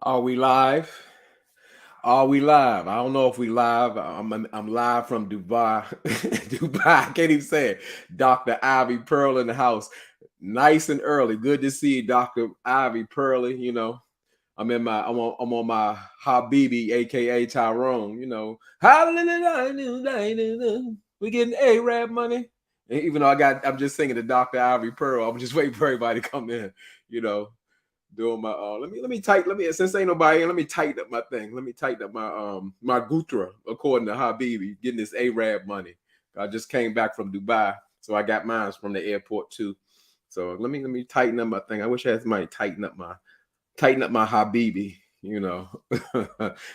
Are we live? Are we live? I don't know if we live. I'm live from Dubai. Dubai. I can't even say it. Dr. Ivy Pearl in the house. Nice and early. Good to see you, Dr. Ivy Pearly. I'm on my Habibi, aka Tyrone. Hallelujah. We getting A-Rab money. And even though I'm just singing to Dr. Ivy Pearl. I'm just waiting for everybody to come in. You know, doing my let me since ain't nobody in, let me tighten up my thing. Let me tighten up my Gutra according to Habibi, getting this Arab money. I just came back from Dubai, so I got mine from the airport too. So let me tighten up my thing. I wish I had somebody tighten up my Habibi.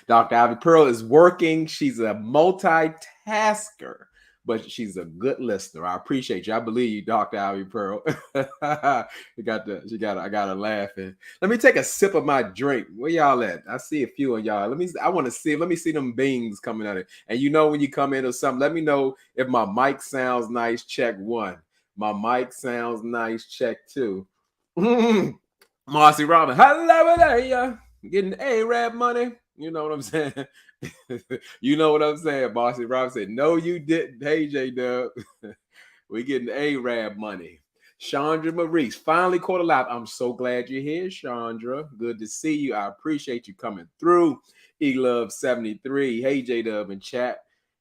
Dr. Ivy Pearl is working. She's a multitasker, but she's a good listener. I appreciate you. I believe you, Dr. Ivy Pearl. I got her laughing. Let me take a sip of my drink. Where y'all at? I see a few of y'all. Let me see them beans coming out of it. And when you come in or something, let me know if my mic sounds nice. Check one. My mic sounds nice. Check two. Marcy Robin, hello there, getting Arab money. You know what I'm saying? You know what I'm saying? Marcy Robin said, "No, you didn't." Hey, J Dub, we getting Arab money. Chandra Maurice finally caught a live. I'm so glad you're here, Chandra. Good to see you. I appreciate you coming through. E Love 73. Hey, J Dub in chat.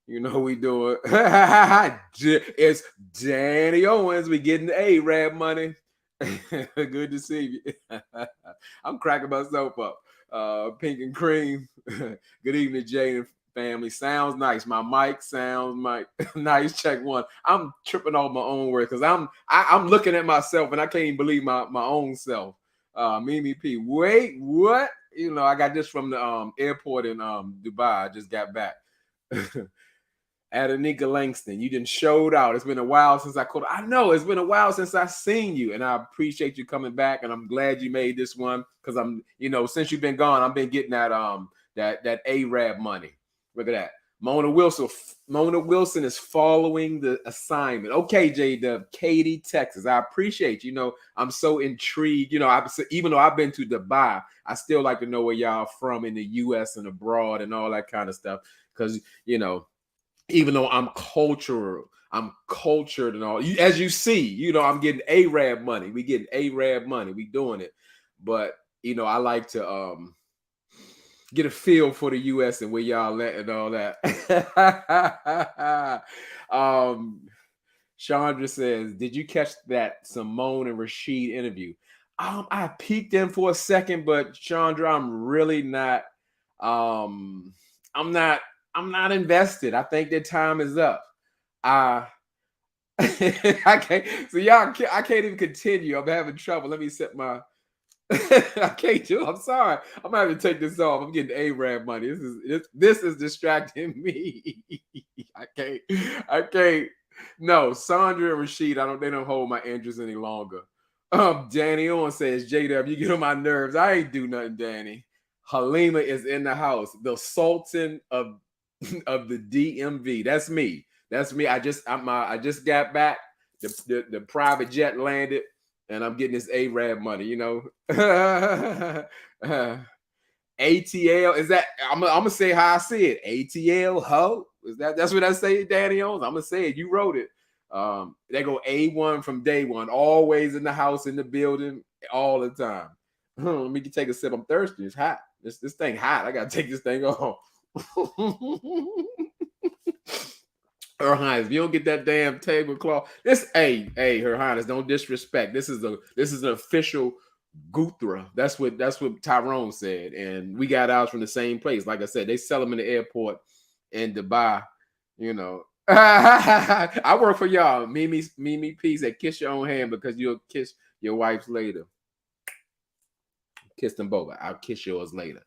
You know we doing. It's Danny Owens. We getting Arab money. Good to see you. I'm cracking myself up. Pink and cream. Good evening, Jane and family. Sounds nice. My mic sounds nice. Check one. I'm tripping off my own words because I'm looking at myself and I can't even believe my own self. Mimi P. Wait, what? I got this from the airport in Dubai. I just got back. Adanika Langston, you didn't showed out. It's been a while since I called. I know it's been a while since I seen you, and I appreciate you coming back. And I'm glad you made this one because since you've been gone, I've been getting that Arab money. Look at that. Mona Wilson. Mona Wilson is following the assignment. Okay, J Dub, Katy, Texas. I appreciate you. I'm so intrigued. Even though I've been to Dubai, I still like to know where y'all from in the U.S. and abroad and all that kind of stuff because even though I'm cultured and all. As you see, I'm getting Arab money. We getting Arab money. We doing it. But I like to get a feel for the US and where y'all at and all that. Chandra says, did you catch that Simone and Rashid interview? I peeked in for a second, but Chandra, I'm really not I'm not invested. I think their time is up. I I can't. So I can't even continue. I'm having trouble. Let me set my. I can't do. I'm sorry. I'm gonna have to take this off. I'm getting Arab money. This is distracting me. I can't. I can't. No, Sandra and Rashid. They don't hold my interest any longer. Danny On says, JW, you get on my nerves. I ain't do nothing, Danny. Halima is in the house. The Sultan of of the DMV. That's me. That's me. I just got back. The private jet landed, and I'm getting this Arab money. ATL is that? I'm gonna say how I see it. ATL ho. That's what I say, Danny Owens? I'm gonna say it. You wrote it. They go A1 from day one, always in the house, in the building, all the time. Let me take a sip. I'm thirsty. It's hot. This thing hot. I gotta take this thing off. Her Highness, if you don't get that damn tablecloth, Her Highness, don't disrespect. This is an official Guthra. That's what Tyrone said, and we got ours from the same place. Like I said, they sell them in the airport in Dubai. I work for y'all. Mimi P said, kiss your own hand because you'll kiss your wife's later. Kiss them both. I'll kiss yours later.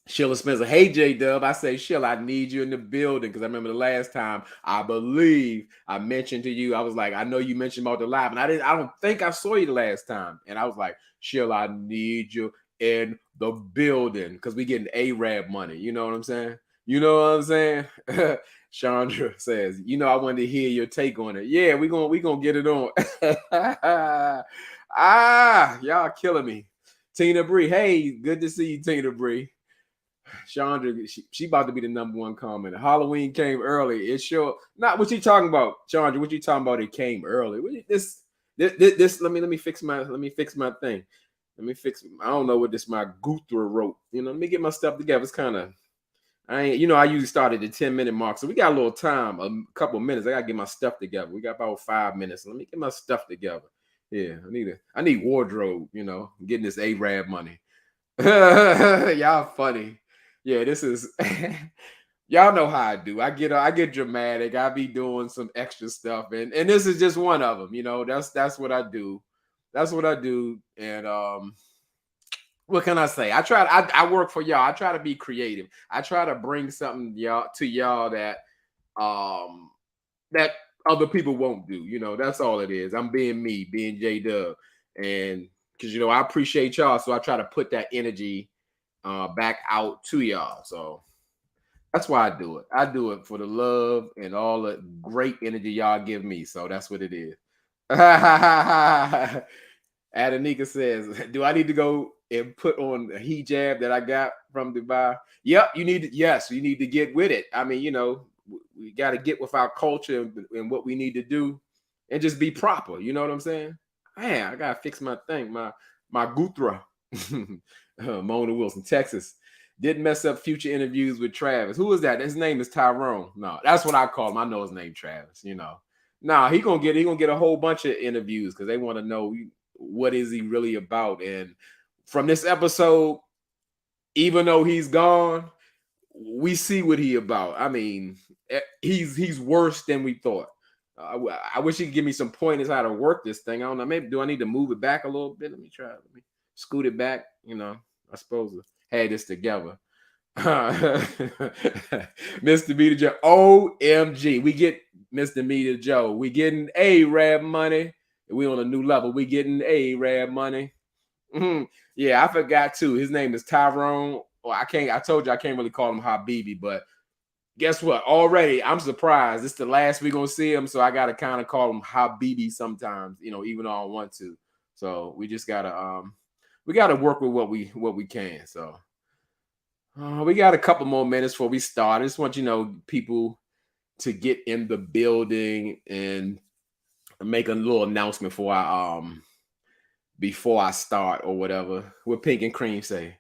Sheila Spencer, hey J Dub. I say, Sheila, I need you in the building because I remember the last time I believe I mentioned to you. I was like, I know you mentioned about the live, and I don't think I saw you the last time. And I was like, Sheila, I need you in the building because we getting Arab money. You know what I'm saying? You know what I'm saying? Chandra says, I wanted to hear your take on it. Yeah, we gonna get it on. Y'all killing me. Tina Bree. Hey, good to see you, Tina Bree. Chandra, she about to be the number one comment. Halloween came early. It's sure not what you talking about, Chandra. What you talking about? It came early. This. Let me fix my thing. Let me fix. I don't know what this my Guthra wrote. Let me get my stuff together. It's kind of. I ain't. I usually start at the 10-minute mark, so we got a little time, a couple of minutes. I gotta get my stuff together. We got about 5 minutes. Let me get my stuff together. Yeah, I need wardrobe. Getting this Arab money. Y'all funny. Yeah, this is y'all know how I do. I get dramatic. I be doing some extra stuff, and this is just one of them. That's what I do. That's what I do. And what can I say? I work for y'all. I try to be creative. I try to bring something y'all that other people won't do. That's all it is. I'm being me, being J Dub, and because I appreciate y'all, so I try to put that energy back out to y'all. So that's why I do it. I do it for the love and all the great energy y'all give me. So that's what it is. Adanika says, "Do I need to go and put on a hijab that I got from Dubai?" Yep, you need to. Yes, you need to get with it. I mean, we got to get with our culture and what we need to do, and just be proper. You know what I'm saying? Man, I gotta fix my thing. My Guthra. Mona Wilson, Texas. Didn't mess up future interviews with Travis. Who is that? His name is Tyrone. No, that's what I call him. I know his name, Travis. Nah, he gonna get a whole bunch of interviews because they want to know what is he really about. And from this episode, even though he's gone, we see what he about. I mean, he's worse than we thought. I wish he could give me some pointers how to work this thing. I don't know. Maybe do I need to move it back a little bit? Let me try. Let me scoot it back. I suppose I had this together. Mr. Meter Joe. OMG. We get Mr. Meter Joe. We getting Arab money. We on a new level. We getting Arab money. Yeah, I forgot too. His name is Tyrone. I told you I can't really call him Habibi, but guess what? Already, I'm surprised. It's the last we're gonna see him, so I gotta kind of call him Habibi sometimes, even though I don't want to. So we just gotta work with what we can. So we got a couple more minutes before we start. I just want people to get in the building and make a little announcement before I start or whatever. What Pink and Cream say?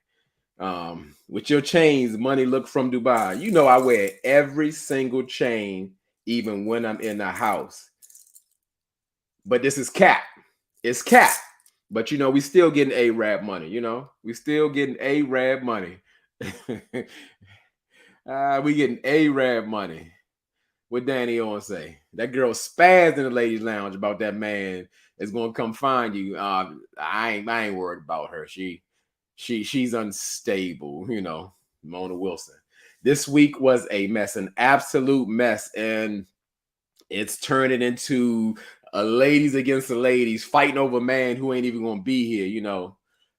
With your chains, money look from Dubai. I wear every single chain, even when I'm in the house. But this is cap. It's cap. But we still getting Arab money. We still getting Arab money. We getting Arab money. What Danny on say? That girl spazzed in the ladies' lounge about that man is gonna come find you. I ain't worried about her. She's unstable, Mona Wilson. This week was a mess, an absolute mess, and it's turning into a ladies against the ladies fighting over a man who ain't even gonna be here.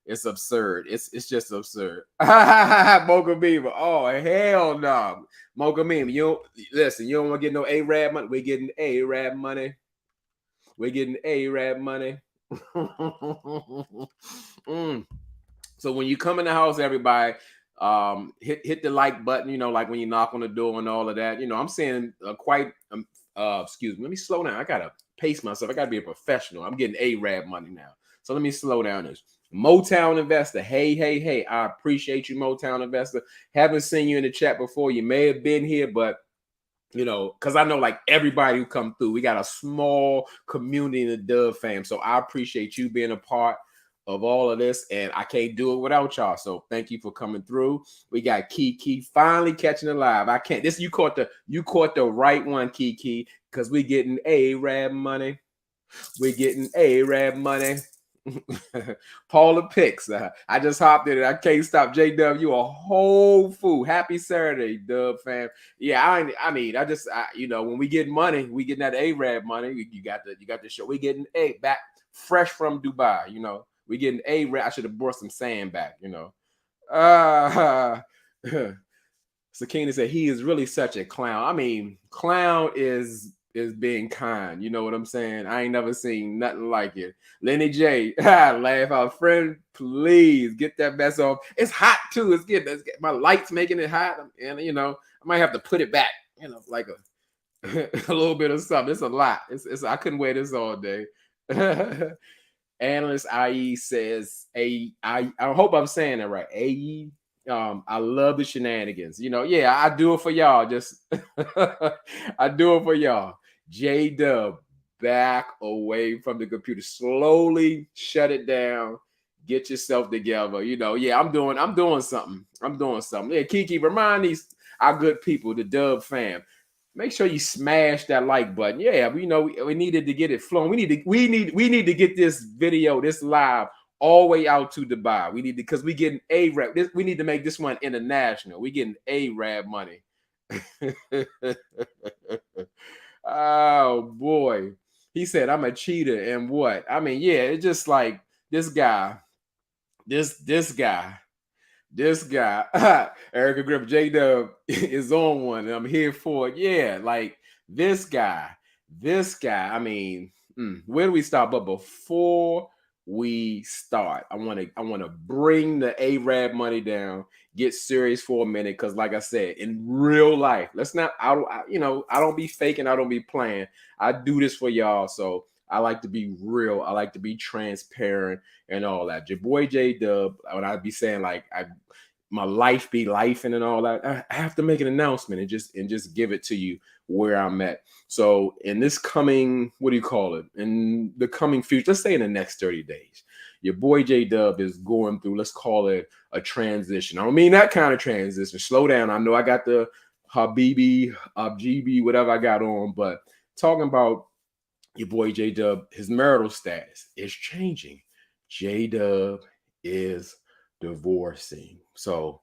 It's absurd. It's just absurd. Mocha Beaver. Oh hell no, Mocha Beaver. You don't want to get no Arab money. We're getting Arab money. We're getting Arab money. So when you come in the house, everybody, hit the like button. Like when you knock on the door and all of that. I'm saying excuse me. Let me slow down. I gotta pace myself. I gotta be a professional. I'm getting Arab money now. So let me slow down this. Motown Investor. Hey. I appreciate you, Motown Investor. Haven't seen you in the chat before. You may have been here, but because I know like everybody who come through, we got a small community in the Dove fam. So I appreciate you being a part of all of this, and I can't do it without y'all. So thank you for coming through. We got Kiki finally catching it live. I can't. You caught the right one, Kiki, because we getting Arab money. We're getting Arab money. Paula Picks. I just hopped in it. I can't stop. JW, you a whole fool. Happy Saturday, Dub fam. Yeah, when we get money, we getting that Arab money. You got the show. We getting back fresh from Dubai. We getting Arab. I should have brought some sand back. Sakina said he is really such a clown. I mean, clown is is being kind. You know what I'm saying? I ain't never seen nothing like it. Lenny J, laugh out, friend. Please get that mess off. It's hot too. My lights making it hot, and I might have to put it back. Like a a little bit of something. It's a lot. It's I couldn't wear this all day. Analyst IE says I hope I'm saying that right. AE. I love the shenanigans. Yeah, I do it for y'all. Just I do it for y'all. J Dub, back away from the computer. Slowly shut it down. Get yourself together. Yeah, I'm doing something. Yeah, Kiki, remind our good people, the Dub fam. Make sure you smash that like button. Yeah, we needed to get it flowing. We need to get this video, this live, all the way out to Dubai. We need to, because we getting Arab. We need to make this one international. We getting Arab money. Oh boy. He said, I'm a cheater and what? I mean, yeah, it's just like this guy, Erica Griffin, J Dub is on one. And I'm here for it. Yeah, like this guy. I mean, where do we start? But before we start, I want to bring the Arab money down. Get serious for a minute, because like I said, in real life, I don't be faking, I don't be playing. I do this for y'all, so I like to be real. I like to be transparent and all that. Your boy J Dub, when I be saying like my life be life and all that, I have to make an announcement and just give it to you where I'm at. So in this coming, in the coming future, let's say in the next 30 days, your boy J Dub is going through, let's call it a transition. I don't mean that kind of transition. Slow down. I know I got the Habibi, GB, whatever I got on, but talking about your boy J Dub, his marital status is changing. J Dub is divorcing. So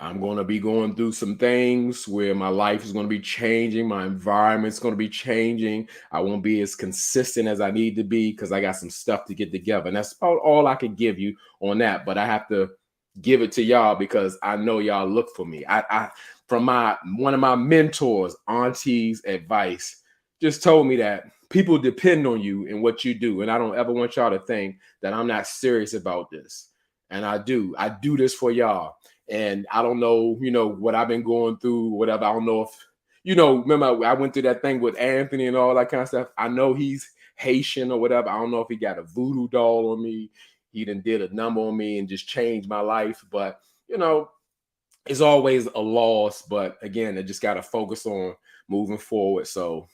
I'm going to be going through some things where my life is going to be changing. My environment's going to be changing. I won't be as consistent as I need to be because I got some stuff to get together. And that's about all I can give you on that. But I have to give it to y'all because I know y'all look for me. I from one of my mentors, Auntie's advice, just told me that people depend on you and what you do. And I don't ever want y'all to think that I'm not serious about this. And I do this for y'all. And I don't know, what I've been going through, whatever. I don't know if, remember I went through that thing with Anthony and all that kind of stuff. I know he's Haitian or whatever. I don't know if he got a voodoo doll on me. He done did a number on me and just changed my life. But, it's always a loss. But again, I just got to focus on moving forward. So,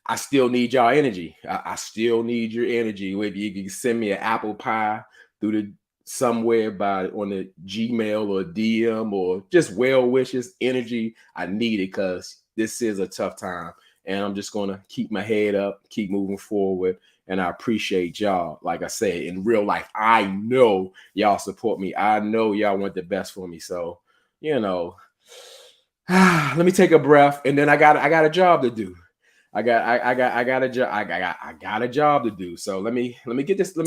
I still need y'all energy. I still need your energy. If you can send me an apple pie through the somewhere on the Gmail or DM or just well wishes, energy, I need it because this is a tough time. And I'm just going to keep my head up, keep moving forward. And I appreciate y'all. Like I said, in real life, I know y'all support me. I know y'all want the best for me. So, let me take a breath. And then I got a job to do. I got a job to do. So let me get this.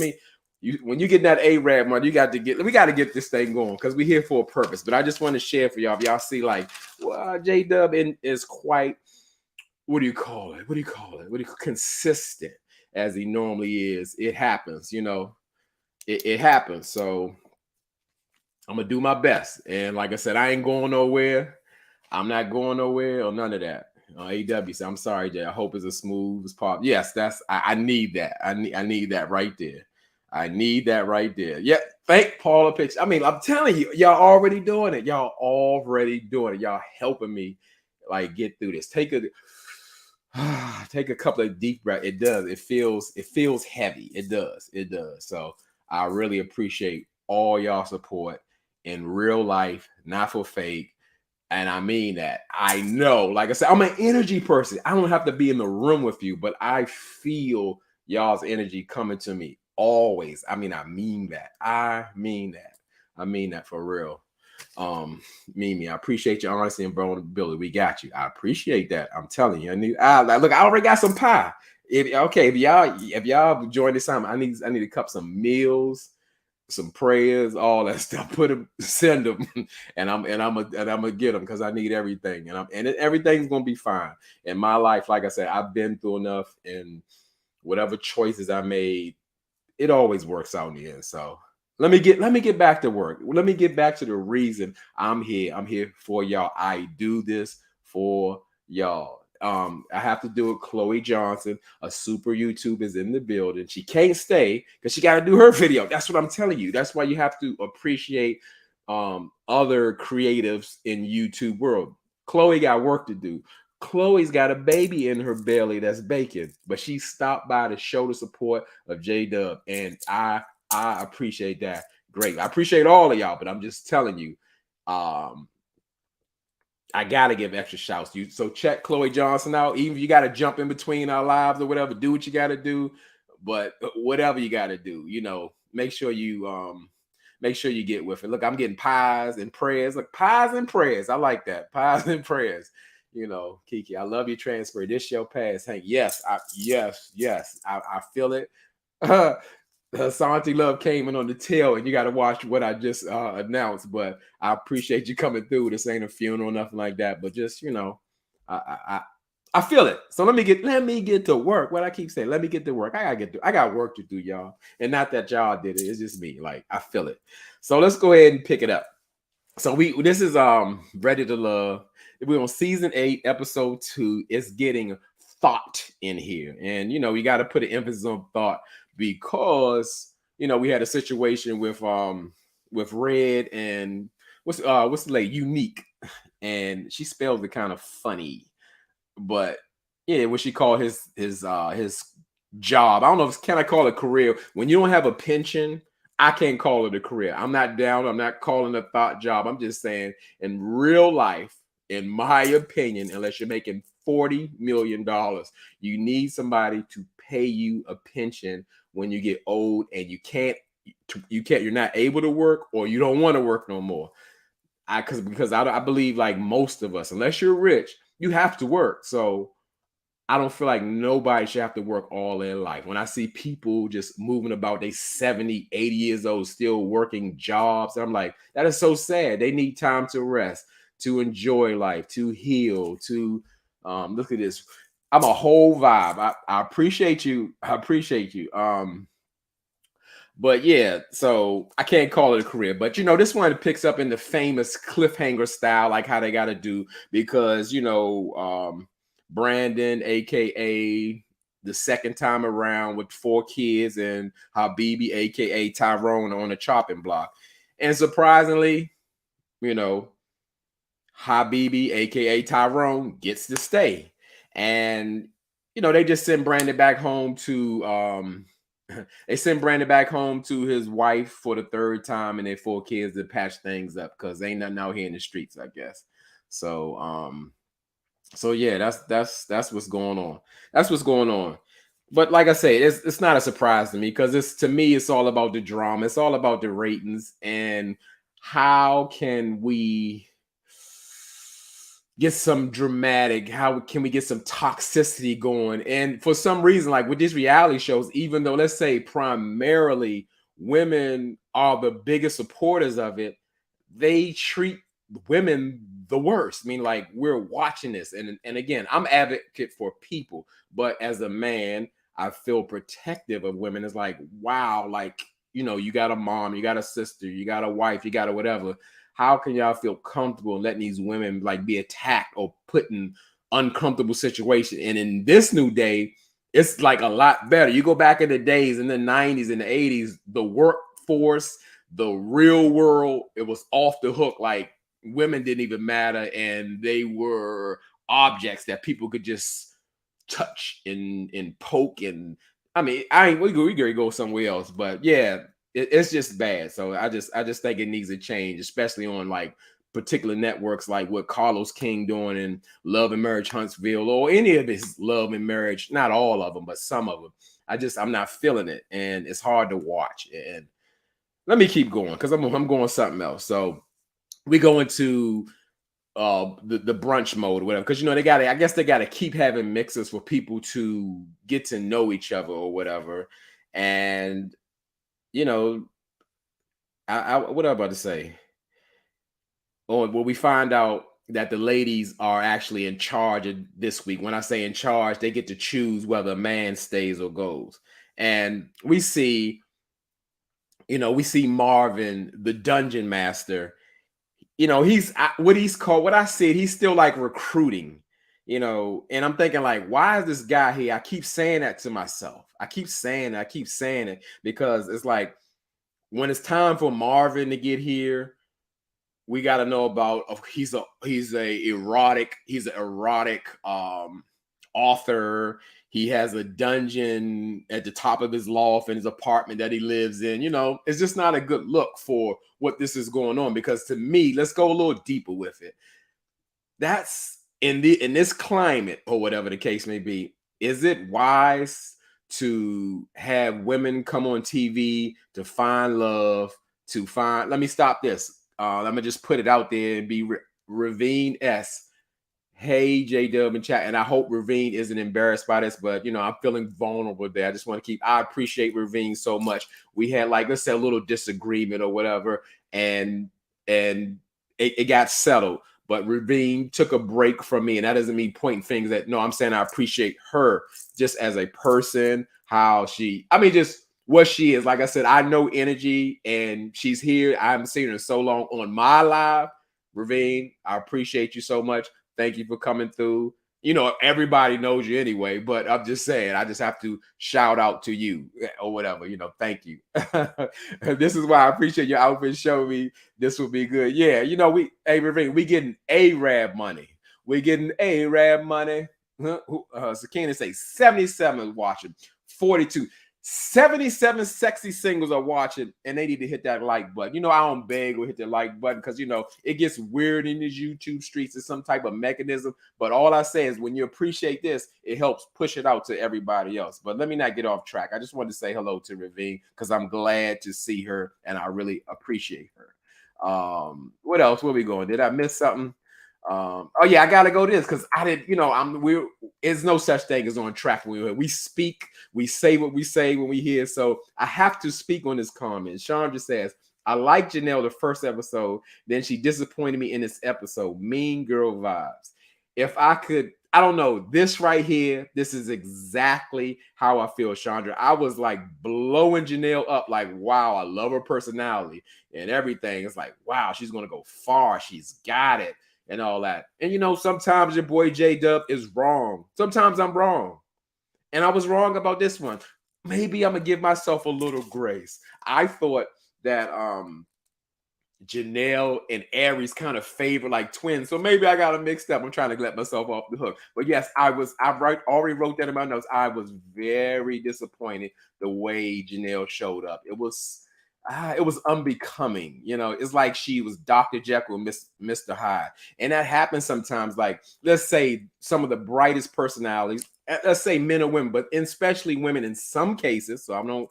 When you get that Arab money, we got to get this thing going because we're here for a purpose. But I just want to share for y'all. If y'all see like, well, J Dub is quite, consistent as he normally is. It happens, it happens. So I'm gonna do my best. And like I said, I ain't going nowhere. I'm not going nowhere or none of that. AW said, I'm sorry, Jay. I hope it's as smooth as possible. Yes, I need that. I need that right there. I need that right there. Yeah, thank Paula Pitts. I mean, I'm telling you, y'all already doing it. Y'all helping me like get through this. Take a couple of deep breaths. It does. It feels heavy. It does. So I really appreciate all y'all support in real life, not for fake. And I mean that. I know, like I said, I'm an energy person. I don't have to be in the room with you, but I feel y'all's energy coming to me always. I mean that. I mean that for real. Mimi, I appreciate your honesty and vulnerability. We got you. I appreciate that. I'm telling you. I already got some pie. If y'all join this time, I need to cup some meals. some prayers, all that stuff. Put them, send them, and I'm gonna get them because I need everything, everything's gonna be fine in my life. Like I said, I've been through enough, and whatever choices I made, it always works out in the end. So let me get back to work. Let me get back to the reason I'm here. I'm here for y'all. I do this for y'all. I have to do it. Chloe Johnson, a super YouTube, is in the building. She can't stay because she got to do her video. That's what I'm telling you. That's why you have to appreciate other creatives in YouTube world. Chloe got work to do. Chloe's got a baby in her belly that's baking, but she stopped by to show the support of J Dub, and I appreciate that. Great, I appreciate all of y'all, but I'm just telling you, um, I gotta give extra shouts. You so check Chloe Johnson out. Even if you gotta jump in between our lives or whatever, do what you gotta do. But whatever you gotta do, make sure you get with it. Look, I'm getting pies and prayers. Look, pies and prayers. I like that. Pies and prayers. Kiki, I love your transfer. This show pass. Hank, yes. I feel it. Santi Love came in on the tail, and you got to watch what I just announced. But I appreciate you coming through. This ain't a funeral, nothing like that. But just I feel it. So let me get to work. What I keep saying, let me get to work. I got work to do, y'all. And not that y'all did it. It's just me. Like, I feel it. So let's go ahead and pick it up. So this is Ready to Love. We're on season 8, episode 2. It's getting thought in here. And we got to put an emphasis on thought because we had a situation with Red and what's the lady, Unique, and she spells it kind of funny. But yeah, what she called his job. I don't know can I call it career. When you don't have a pension, I can't call it a career. I'm not down. I'm not calling it a thought job. I'm just saying, in real life, in my opinion, unless you're making $40 million, you need somebody to pay you a pension when you get old and you're not able to work or you don't want to work no more. Because I believe, like most of us, unless you're rich, you have to work. So I don't feel like nobody should have to work all their life. When I see people just moving about, they 70, 80 years old, still working jobs, I'm like, that is so sad. They need time to rest, to enjoy life, to heal, to look at this. I'm a whole vibe. I appreciate you. I appreciate you. But yeah, so I can't call it a career. But this one picks up in the famous cliffhanger style, like how they got to do, because Brandon, aka the second time around with 4 kids, and Habibi, aka Tyrone, on the chopping block. And surprisingly, Habibi, aka Tyrone, gets to stay. And they just send Brandon back home to they sent Brandon back home to his wife for the 3rd time and their 4 kids to patch things up because ain't nothing out here in the streets, I guess. So yeah, that's what's going on. That's what's going on. But like I say, it's not a surprise to me because it's all about the drama. It's all about the ratings and how can we get some dramatic, how can we get some toxicity going? And for some reason, like with these reality shows, even though let's say primarily women are the biggest supporters of it, they treat women the worst. I mean, like, we're watching this, and again, I'm advocate for people, but as a man, I feel protective of women. It's like, wow, like, you got a mom, you got a sister, you got a wife, you got a whatever. How can y'all feel comfortable letting these women like be attacked or put in uncomfortable situation? And in this new day, it's like a lot better. You go back in the days in the 90s and the 80s, the workforce, the real world, it was off the hook. Like, women didn't even matter, and they were objects that people could just touch and poke. And I mean, we gotta go somewhere else, but yeah, it's just bad. So I just think it needs a change, especially on like particular networks like what Carlos King doing in Love and Marriage Huntsville, or any of his Love and Marriage, not all of them, but some of them. I'm not feeling it, and it's hard to watch. And let me keep going because I'm going something else. So we go into the brunch mode or whatever, because I guess they gotta keep having mixes for people to get to know each other or whatever. And what am I about to say? Oh, well, we find out that the ladies are actually in charge of this week. When I say in charge, they get to choose whether a man stays or goes. And we see, we see Marvin, the dungeon master. What he's called. What I said, he's still like recruiting. And I'm thinking like, why is this guy here? I keep saying that to myself. I keep saying it because it's like when it's time for Marvin to get here, we got to know about he's an erotic author. He has a dungeon at the top of his loft in his apartment that he lives in. It's just not a good look for what this is going on, because to me, let's go a little deeper with it. That's in this climate, or whatever the case may be. Is it wise to have women come on TV to find love, let me stop this. Let me just put it out there and be Ravine S. Hey, J Dub and chat. And I hope Ravine isn't embarrassed by this, but I'm feeling vulnerable there. I just want to I appreciate Ravine so much. We had, like, let's say, a little disagreement or whatever, and it got settled. But Ravine took a break from me, and that doesn't mean pointing fingers at. No, I'm saying I appreciate her just as a person, just what she is. Like I said, I know energy, and she's here. I haven't seen her so long on my live. Ravine, I appreciate you so much. Thank you for coming through. Everybody knows you anyway, but I'm just saying, I just have to shout out to you or whatever. Thank you. This is why I appreciate your outfit. Show me this will be good. Yeah, Ravine, we getting Arab money. We getting Arab money. Sakina say 77 is watching, 42. 77 sexy singles are watching, and they need to hit that like button. I don't beg or hit the like button because it gets weird in these YouTube streets. It's some type of mechanism. But all I say is, when you appreciate this, it helps push it out to everybody else. But let me not get off track. I just wanted to say hello to Ravine because I'm glad to see her and I really appreciate her. What else? Where we going? Did I miss something? Oh yeah, I gotta go this because I didn't, there's no such thing as on track. We speak, we say what we say when we hear. So I have to speak on this comment. Chandra says, I like Janelle the first episode, then she disappointed me in this episode. Mean girl vibes. If I could, I don't know, this right here, this is exactly how I feel, Chandra. I was like blowing Janelle up, like, wow, I love her personality and everything. It's like, wow, she's gonna go far. She's got it. And all that. And sometimes your boy J Dub is wrong. Sometimes I'm wrong. And I was wrong about this one. Maybe I'm gonna give myself a little grace. I thought that Janelle and Aries kind of favor like twins. So maybe I got them mixed up. I'm trying to let myself off the hook. But yes, already wrote that in my notes. I was very disappointed the way Janelle showed up. It was unbecoming. It's like she was Dr. Jekyll and Mr. Hyde. And that happens sometimes. Like, let's say some of the brightest personalities, let's say men or women, but especially women in some cases. So I don't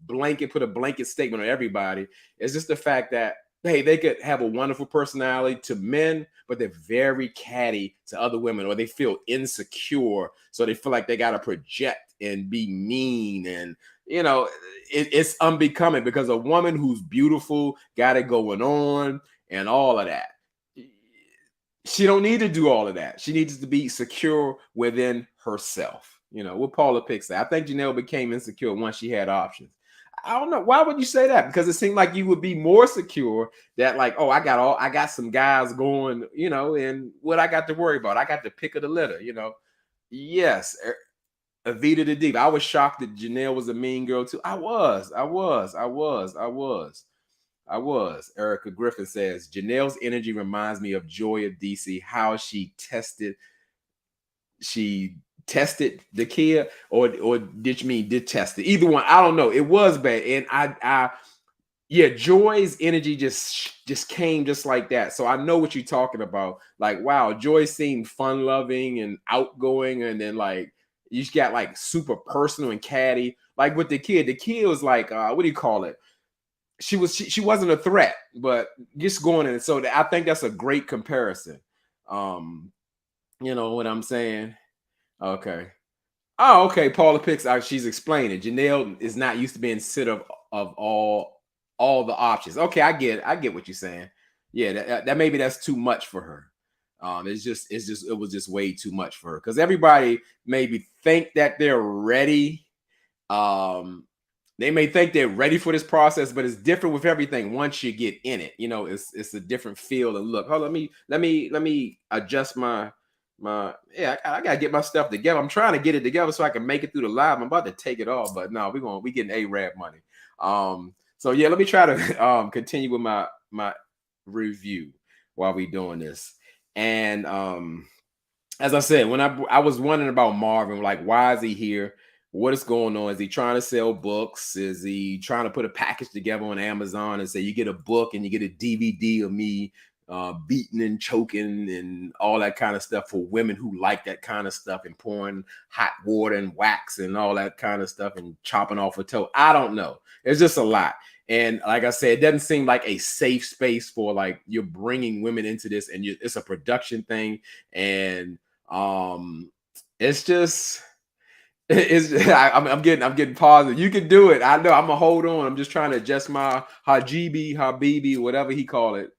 put a blanket statement on everybody. It's just the fact that, hey, they could have a wonderful personality to men, but they're very catty to other women, or they feel insecure. So they feel like they got to project and be mean, and it's unbecoming, because a woman who's beautiful, got it going on and all of that, she don't need to do all of that. She needs to be secure within herself. What Paula Pick say. I think Janelle became insecure once she had options. I don't know. Why would you say that? Because it seemed like you would be more secure that, like, oh, I got some guys going, and what I got to worry about. I got the pick of the litter, Yes. Avita the Deep. I was shocked that Janelle was a mean girl too. I was. Erica Griffin says, Janelle's energy reminds me of Joy of DC, how she tested the kid, or did you mean did test it? Either one. I don't know. It was bad. And yeah, Joy's energy just came just like that. So I know what you're talking about. Like, wow, Joy seemed fun loving and outgoing, and then like you just got like super personal and catty. Like with the kid was like, what do you call it? She wasn't a threat, but just going in. So I think that's a great comparison. You know what I'm saying? Okay. Oh, okay. Paula Picks. She's explaining. Janelle is not used to being center of all all the options. Okay, I get what you're saying. Yeah, that maybe that's too much for her. It was just way too much for her because everybody maybe think that they're ready. Um, they may think they're ready for this process, but it's different with everything once you get in it. It's a different feel and look. Oh, let me adjust my yeah. I gotta get my stuff together. I'm trying to get it together so I can make it through the live. I'm about to take it off, but no, we getting A-Rab money. So yeah, let me try to continue with my review while we doing this. And as I said, when I was wondering about Marvin, like why is he here? What is going on? Is he trying to sell books? Is he trying to put a package together on Amazon and say you get a book and you get a DVD of me beating and choking and all that kind of stuff for women who like that kind of stuff and pouring hot water and wax and all that kind of stuff and chopping off a toe? I don't know. It's just a lot. And like I said, it doesn't seem like a safe space for like you're bringing women into this and it's a production thing. And it's just I'm getting positive. You can do it. I know. I'm gonna hold on. I'm just trying to adjust my Habibi, whatever he call it,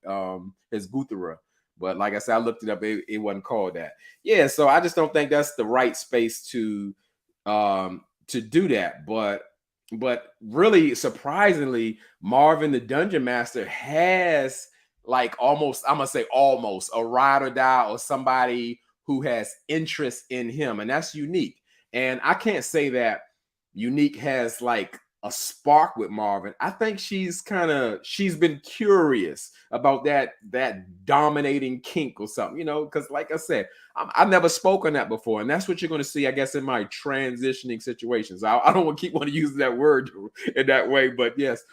his Guthera. But like I said, I looked it up. It wasn't called that. Yeah. So I just don't think that's the right space to do that. But really surprisingly, Marvin the Dungeon Master has like almost, I'm gonna say almost a ride or die or somebody who has interest in him, and that's Unique. And I can't say that Unique has like a spark with Marvin. I think she's been curious about that dominating kink or something, because like I said, I never spoke on that before, and that's what you're going to see, I guess, in my transitioning situations. I don't want to keep wanting to use that word in that way, but yes,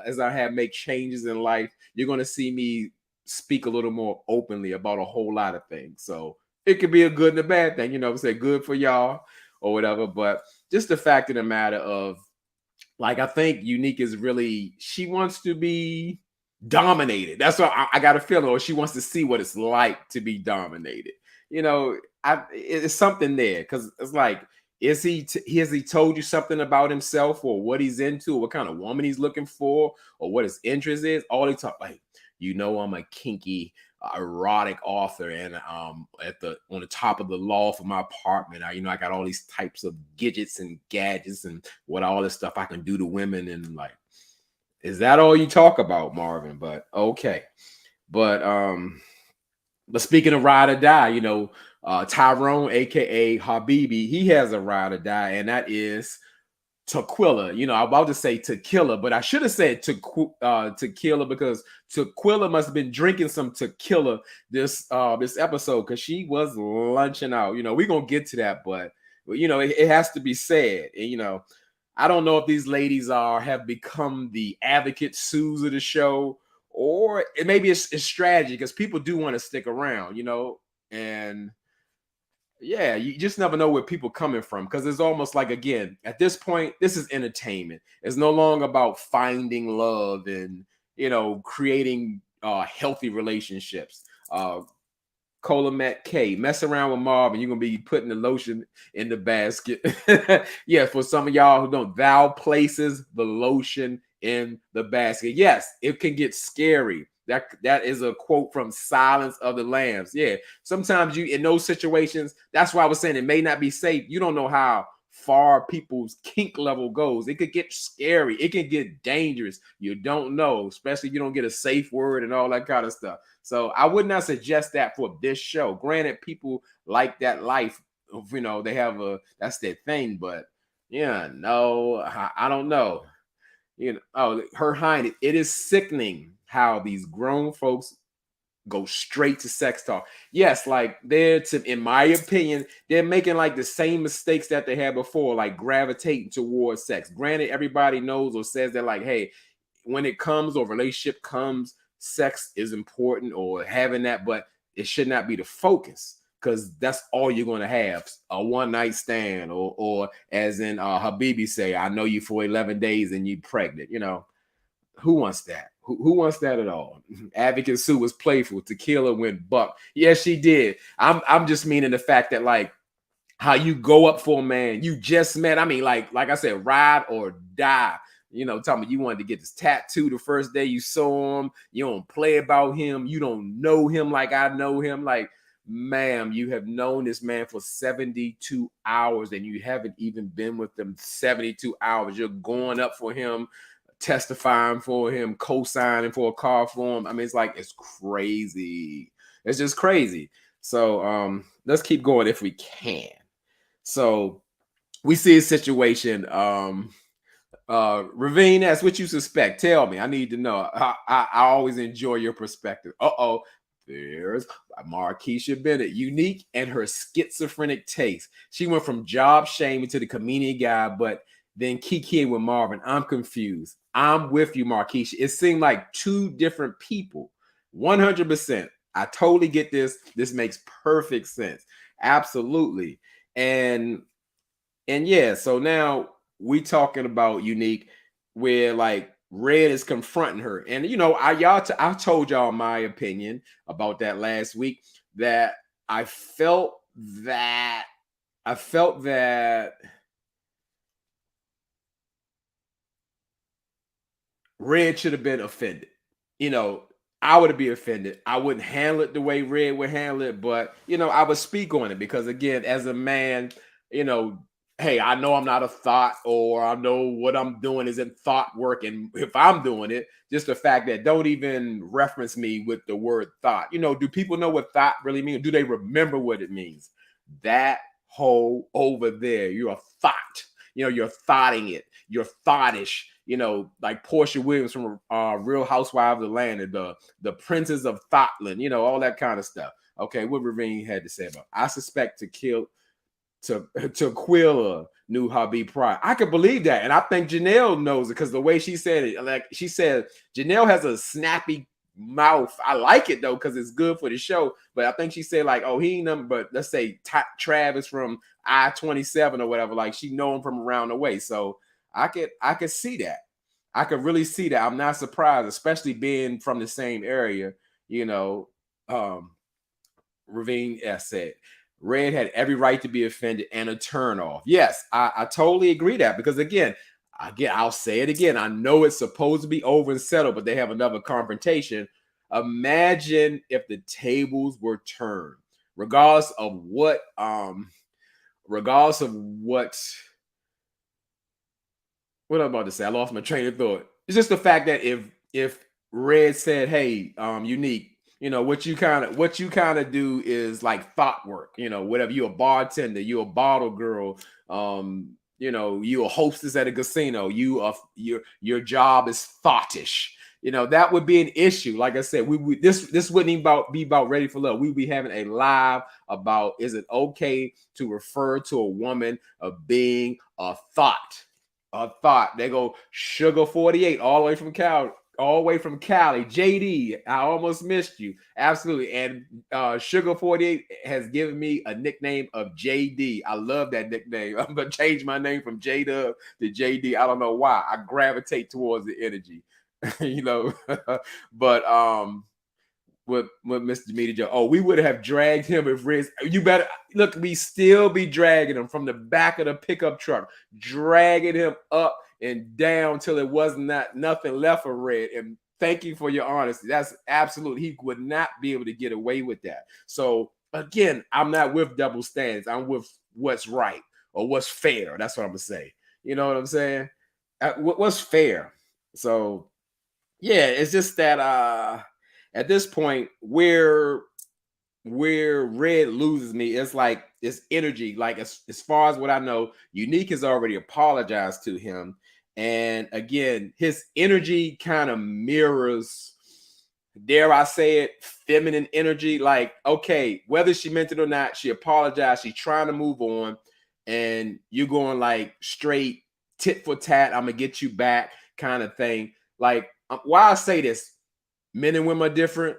as I have make changes in life, you're going to see me speak a little more openly about a whole lot of things. So it could be a good and a bad thing, say good for y'all or whatever. But just the fact of the matter of, like, I think Unique is really, she wants to be dominated. That's what I got a feeling, or she wants to see what it's like to be dominated. It's something there because it's like, has he told you something about himself or what he's into or what kind of woman he's looking for or what his interest is? All they talk like, I'm a kinky erotic author, and on the top of the loft of my apartment, I got all these types of gadgets and gadgets and what all this stuff I can do to women. And like, is that all you talk about, Marvin? But okay. But speaking of ride or die, Tyrone, aka Habibi, he has a ride or die, and that is Tequila. I'm about to say tequila, but I should have said tequila because Tequila must have been drinking some tequila this episode because she was lunching out. We're gonna get to that, but it has to be said. And I don't know if these ladies have become the advocate Sues of the show, or maybe it's strategy because people do want to stick around, and yeah, you just never know where people coming from because it's almost like, again, at this point, this is entertainment. It's no longer about finding love and creating healthy relationships. Colamet K, mess around with Marv and you're gonna be putting the lotion in the basket. Yeah, for some of y'all who don't, thou places the lotion in the basket. Yes, it can get scary. That is a quote from Silence of the Lambs. Yeah, sometimes you in those situations, that's why I was saying it may not be safe. You don't know how far people's kink level goes. It could get scary. It can get dangerous. You don't know, especially if you don't get a safe word and all that kind of stuff. So I would not suggest that for this show. Granted, people like that life. They have that's their thing. But yeah, no, I don't know. Her Highness, it is sickening how these grown folks go straight to sex talk. Yes, like in my opinion, they're making like the same mistakes that they had before, like gravitating towards sex. Granted, everybody knows or says that like, hey, when it comes or relationship comes, sex is important or having that, but it should not be the focus because that's all you're going to have, a one night stand or as in Habibi say, I know you for 11 days and you pregnant. Who wants that? Who wants that at all? Advocate Sue was playful. Tequila went buck. Yes, she did. I'm just meaning the fact that like how you go up for a man you just met. I mean, like I said, ride or die. You know, talking about you wanted to get this tattoo the first day you saw him. You don't play about him. You don't know him like I know him. Like, ma'am, you have known this man for 72 hours and you haven't even been with them 72 hours. You're going up for him, testifying for him, co-signing for a car for him. I mean, it's like, it's crazy. It's just crazy. So let's keep going if we can. So we see a situation. Ravine, that's what you suspect. Tell me. I need to know. I always enjoy your perspective. There's Markeisha Bennett, unique and her schizophrenic taste. She went from job shaming to the comedian guy, but then Kiki with Marvin. I'm confused. I'm with you, Markeisha. It seemed like two different people. 100%. I totally get this. This makes perfect sense. Absolutely. And yeah, so now we talking about unique where like Red is confronting her. And you know, I told y'all my opinion about that last week, that I felt that Red should have been offended. You know, I would be offended. I wouldn't handle it the way Red would handle it, but you know, I would speak on it because again, as a man, you know, hey, I know I'm not a thought, or I know what I'm doing isn't thought work. And if I'm doing it, just the fact that don't even reference me with the word thought. You know, do people know what thought really means? Do they remember what it means? That hole over there, you're a thought. You know, you're thoughting it. You're thoughtish. You know, like Portia Williams from Real Housewives of Atlanta, the Princess of Thoughtland, you know, all that kind of stuff. Okay, what Ravine had to say about it. I suspect Tequila knew Habib prior. I could believe that. And I think Janelle knows it because the way she said it, like she said, Janelle has a snappy mouth. I like it though, because it's good for the show. But I think she said, like, oh, he ain't nothing but, let's say Travis from I-27 or whatever. Like, she know him from around the way. So I could see that. I could really see that. I'm not surprised, especially being from the same area, you know. Ravine said Red had every right to be offended and a turnoff. Yes, I totally agree that, because again, I'll say it again. I know it's supposed to be over and settled, but they have another confrontation. Imagine if the tables were turned, regardless of what I'm about to say. I lost my train of thought. It's just the fact that if Red said, "Hey, unique, you know what you kind of do is like thought work. You know, whatever. You're a bartender, you're a bottle girl. You know, you're a hostess at a casino. Your job is thoughttish. You know, that would be an issue. Like I said, this wouldn't even be about Ready for Love. We'd be having a live about, is it okay to refer to a woman of being a thought? A thought. They go Sugar 48 all the way from Cali. JD, I almost missed you. Absolutely. And Sugar 48 has given me a nickname of JD. I love that nickname. I'm gonna change my name from J-Dub to JD. I don't know why. I gravitate towards the energy. You know. But with Mr. Media Joe. Oh, we would have dragged him if Riz. You better look, we still be dragging him from the back of the pickup truck, dragging him up and down till it wasn't nothing left for Red. And thank you for your honesty. That's absolutely, he would not be able to get away with that. So again, I'm not with double standards. I'm with what's right or what's fair. That's what I'm gonna say. You know what I'm saying? What's fair? So yeah, it's just that at this point where Red loses me, it's like it's energy. Like as far as what I know, Unique has already apologized to him. And again, his energy kind of mirrors, dare I say it, feminine energy. Like, okay, whether she meant it or not, she apologized. She's trying to move on. And you're going like straight tit for tat, I'm gonna get you back kind of thing. Like, why I say this, men and women are different.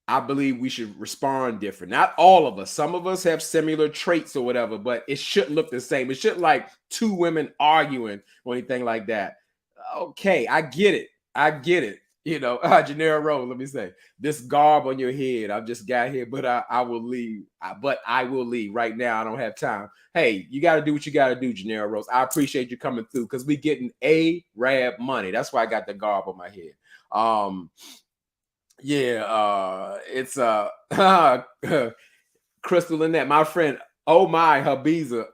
I believe we should respond different. Not all of us. Some of us have similar traits or whatever, but it shouldn't look the same. It shouldn't like two women arguing or anything like that. Okay, I get it. Janelle Rose, let me say, this garb on your head, I've just got here, but I will leave. But I will leave right now. I don't have time. Hey, you got to do what you got to do, Janelle Rose. I appreciate you coming through because we getting Arab money. That's why I got the garb on my head. It's Crystal Lynette, my friend. Oh my, Habiza.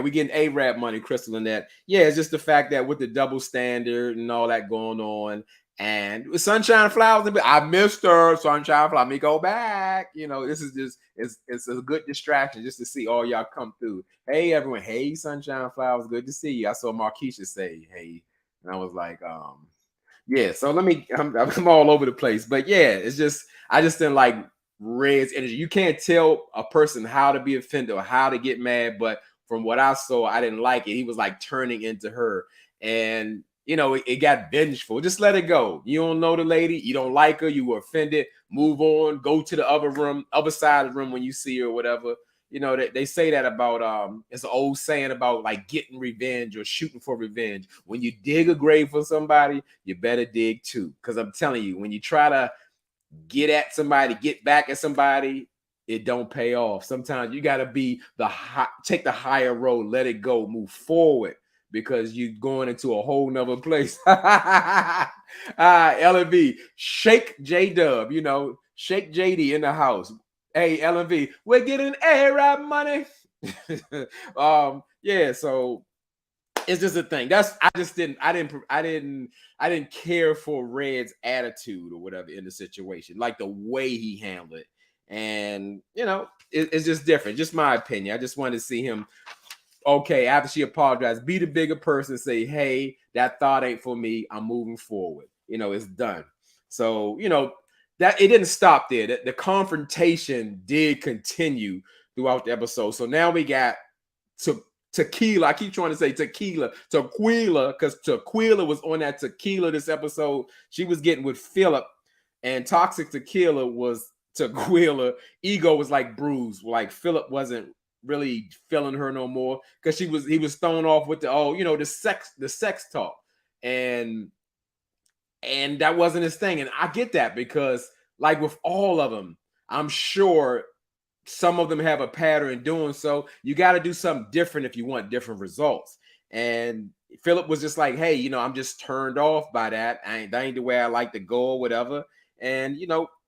We getting Arab money, Crystal Lynette. Yeah, it's just the fact that with the double standard and all that going on, and with Sunshine Flowers, I missed her. Sunshine Flowers, let me go back. This is just it's a good distraction just to see all y'all come through. Hey everyone, hey Sunshine Flowers, good to see you. I saw Marquisha say hey, and I was like, yeah. So I'm all over the place, but yeah, it's just I just didn't like Red's energy. You can't tell a person how to be offended or how to get mad, but from what I saw, I didn't like it. He was like turning into her, and it got vengeful. Just let it go. You don't know the lady, you don't like her, you were offended. Move on. Go to the other room, other side of the room when you see her or whatever. They say that about it's an old saying about like getting revenge or shooting for revenge. When you dig a grave for somebody, you better dig too. Because I'm telling you, when you try to get at somebody, get back at somebody, it don't pay off. Sometimes you got to be take the higher road, let it go, move forward, because you're going into a whole nother place. LNV, Shake J Dub, Shake JD in the house. Hey, LNV, we're getting Arab money. So it's just a thing. I didn't care for Red's attitude or whatever in the situation, like the way he handled it. And it's just different. Just my opinion. I just wanted to see him. Okay, after she apologized, be the bigger person, say, hey, that thought ain't for me. I'm moving forward. It's done. So, that it didn't stop there. The confrontation did continue throughout the episode. So now we got Tequila. I keep trying to say Tequila, because Tequila was on that Tequila this episode. She was getting with Philip, and Toxic Tequila was Tequila. Ego was like bruised. Like Philip wasn't really feeling her no more because he was thrown off with the sex talk, and that wasn't his thing. And I get that because like with all of them, I'm sure some of them have a pattern in doing so. You got to do something different if you want different results. And Philip was just like, hey, I'm just turned off by that. That ain't the way I like to go or whatever. And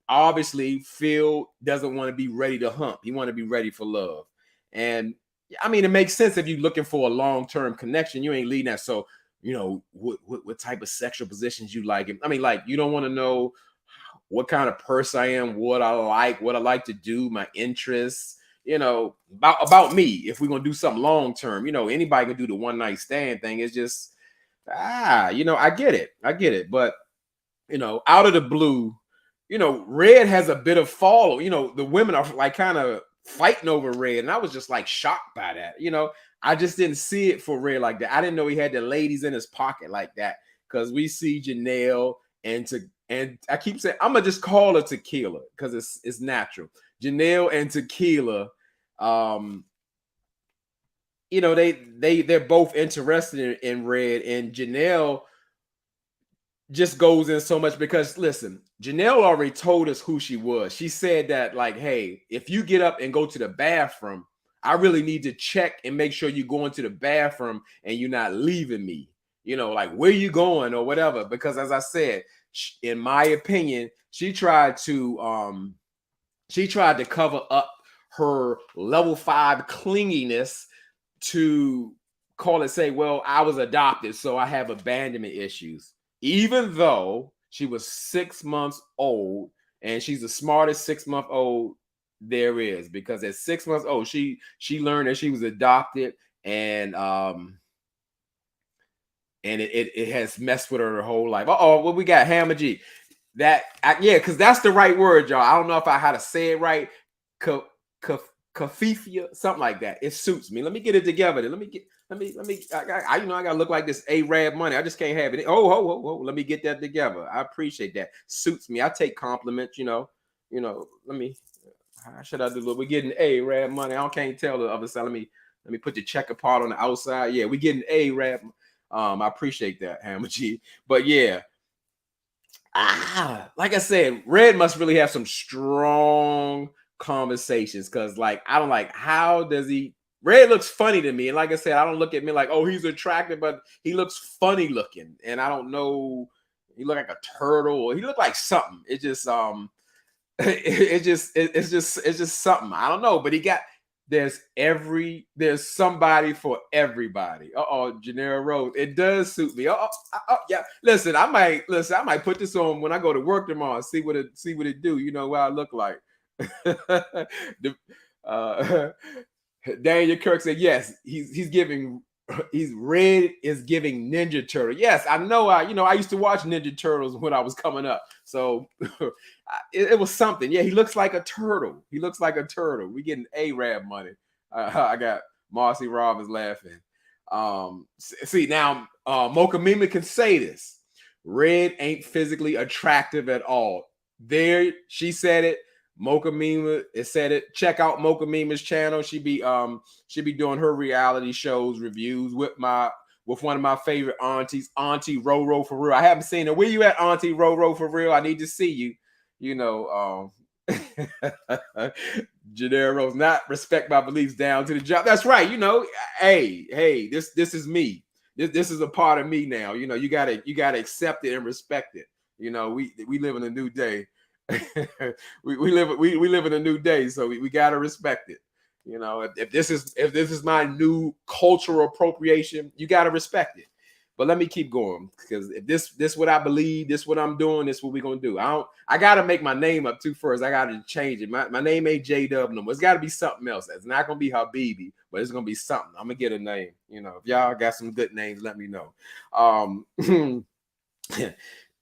obviously Phil doesn't want to be ready to hump. He want to be ready for love. And I mean, it makes sense if you're looking for a long-term connection. You ain't leading that. So, what type of sexual positions you like. I mean, like, you don't want to know what kind of person I am, what I like to do, my interests, about me. If we're going to do something long-term, anybody can do the one-night stand thing. It's just, I get it. But, out of the blue, Red has a bit of follow. The women are like kind of fighting over Red, and I was just like shocked by that. I just didn't see it for Red like that. I didn't know he had the ladies in his pocket like that, because we see Janelle and I keep saying I'm gonna just call her Tequila because it's natural. Janelle and Tequila, they're both interested in Red, and Janelle just goes in so much because listen, Janelle already told us who she was. She said that like, hey, if you get up and go to the bathroom, I really need to check and make sure you go into the bathroom and you're not leaving me. Like where you going or whatever. Because as I said, in my opinion, she tried to cover up her level 5 clinginess to say, well, I was adopted, so I have abandonment issues. Even though she was 6 months old, and she's the smartest 6-month-old there is, because at 6 months old, she learned that she was adopted, and it has messed with her whole life. Well, we got Hammer G. Because that's the right word, y'all. I don't know if I how to say it right. Kafifia, something like that. It suits me. Let me get it together. I gotta look like this Arab money. I just can't have it. Let me get that together. I appreciate that. Suits me. I take compliments, let me, how should I do? We're getting Arab money. I can't tell the other side. Let me put the checker part on the outside. Yeah, we're getting Arab. I appreciate that, Hammer G. But yeah, Like I said, Red must really have some strong conversations because, like, I don't like how does he. Red looks funny to me, and like I said, I don't look at me like, oh, he's attractive, but he looks funny looking, and I don't know. He look like a turtle, or he look like something. It just it's just something. I don't know, but he got there's somebody for everybody. Janera Rose. It does suit me. Yeah. Listen, I might put this on when I go to work tomorrow and see what it do. You know what I look like. the, uh, Daniel Kirk said, yes, he's giving he's Red is giving Ninja Turtle. Yes, I know. I used to watch Ninja Turtles when I was coming up. So it was something. Yeah, he looks like a turtle. He looks like a turtle. We getting Arab money. I got Marcy Robbins laughing. See now, Mocha Mima can say this. Red ain't physically attractive at all. There, she said it. Mocha Mima said it. Check out Mocha Mima's channel. She be doing her reality shows reviews with one of my favorite aunties, Auntie Roro for real. I haven't seen her. Where you at, Auntie Roro for real? I need to see you. You know, Janera not respect my beliefs down to the job. That's right. You know, hey, this is me. This is a part of me now. You know, you gotta accept it and respect it. You know, we live in a new day. we live in a new day, so we gotta respect it. You know, if this is my new cultural appropriation, you gotta respect it. But let me keep going, because if this what I believe, this what I'm doing, this what we're gonna do. I gotta make my name up too first. I gotta change it. My name ain't J-Dub no more. It's gotta be something else. It's not gonna be Habibi, but it's gonna be something. I'm gonna get a name. You know, if y'all got some good names, let me know.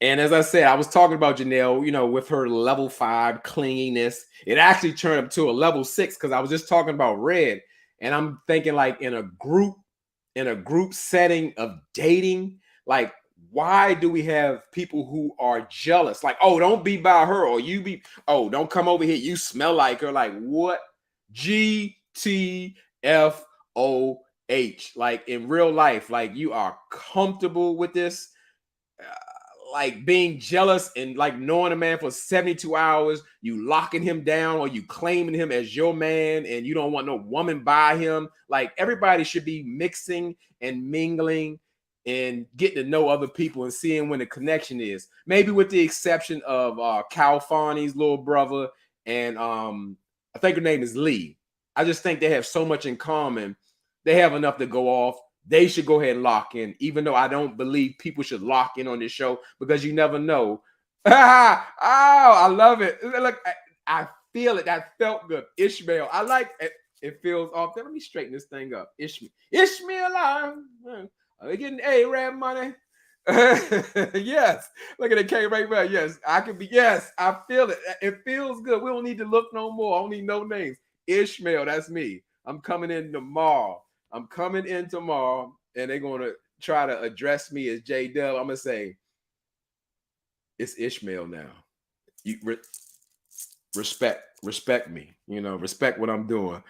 And as I said, I was talking about Janelle, you know, with her level 5 clinginess. It actually turned up to a level 6 because I was just talking about Red, and I'm thinking like in a group setting of dating, like why do we have people who are jealous? Like, oh, don't be by her, or don't come over here. You smell like her. Like what? GTFOH. Like in real life, like you are comfortable with this. Like being jealous and like knowing a man for 72 hours, you locking him down or you claiming him as your man and you don't want no woman by him. Like everybody should be mixing and mingling and getting to know other people and seeing when the connection is. Maybe with the exception of Cal Farney's little brother and I think her name is Lee. I just think they have so much in common. They have enough to go off. They should go ahead and lock in, even though I don't believe people should lock in on this show because you never know. Oh, I love it. Look, I feel it. That felt good. Ishmael. I like it. It feels off. Let me straighten this thing up. Ishmael. Are they getting Arab money? Yes. Look at it. Came right back. Yes. I can be. Yes. I feel it. It feels good. We don't need to look no more. I don't need no names. Ishmael. That's me. I'm coming in tomorrow. And they're going to try to address me as J-Dub. I'm going to say, it's Ishmael now. You respect me. You know, respect what I'm doing.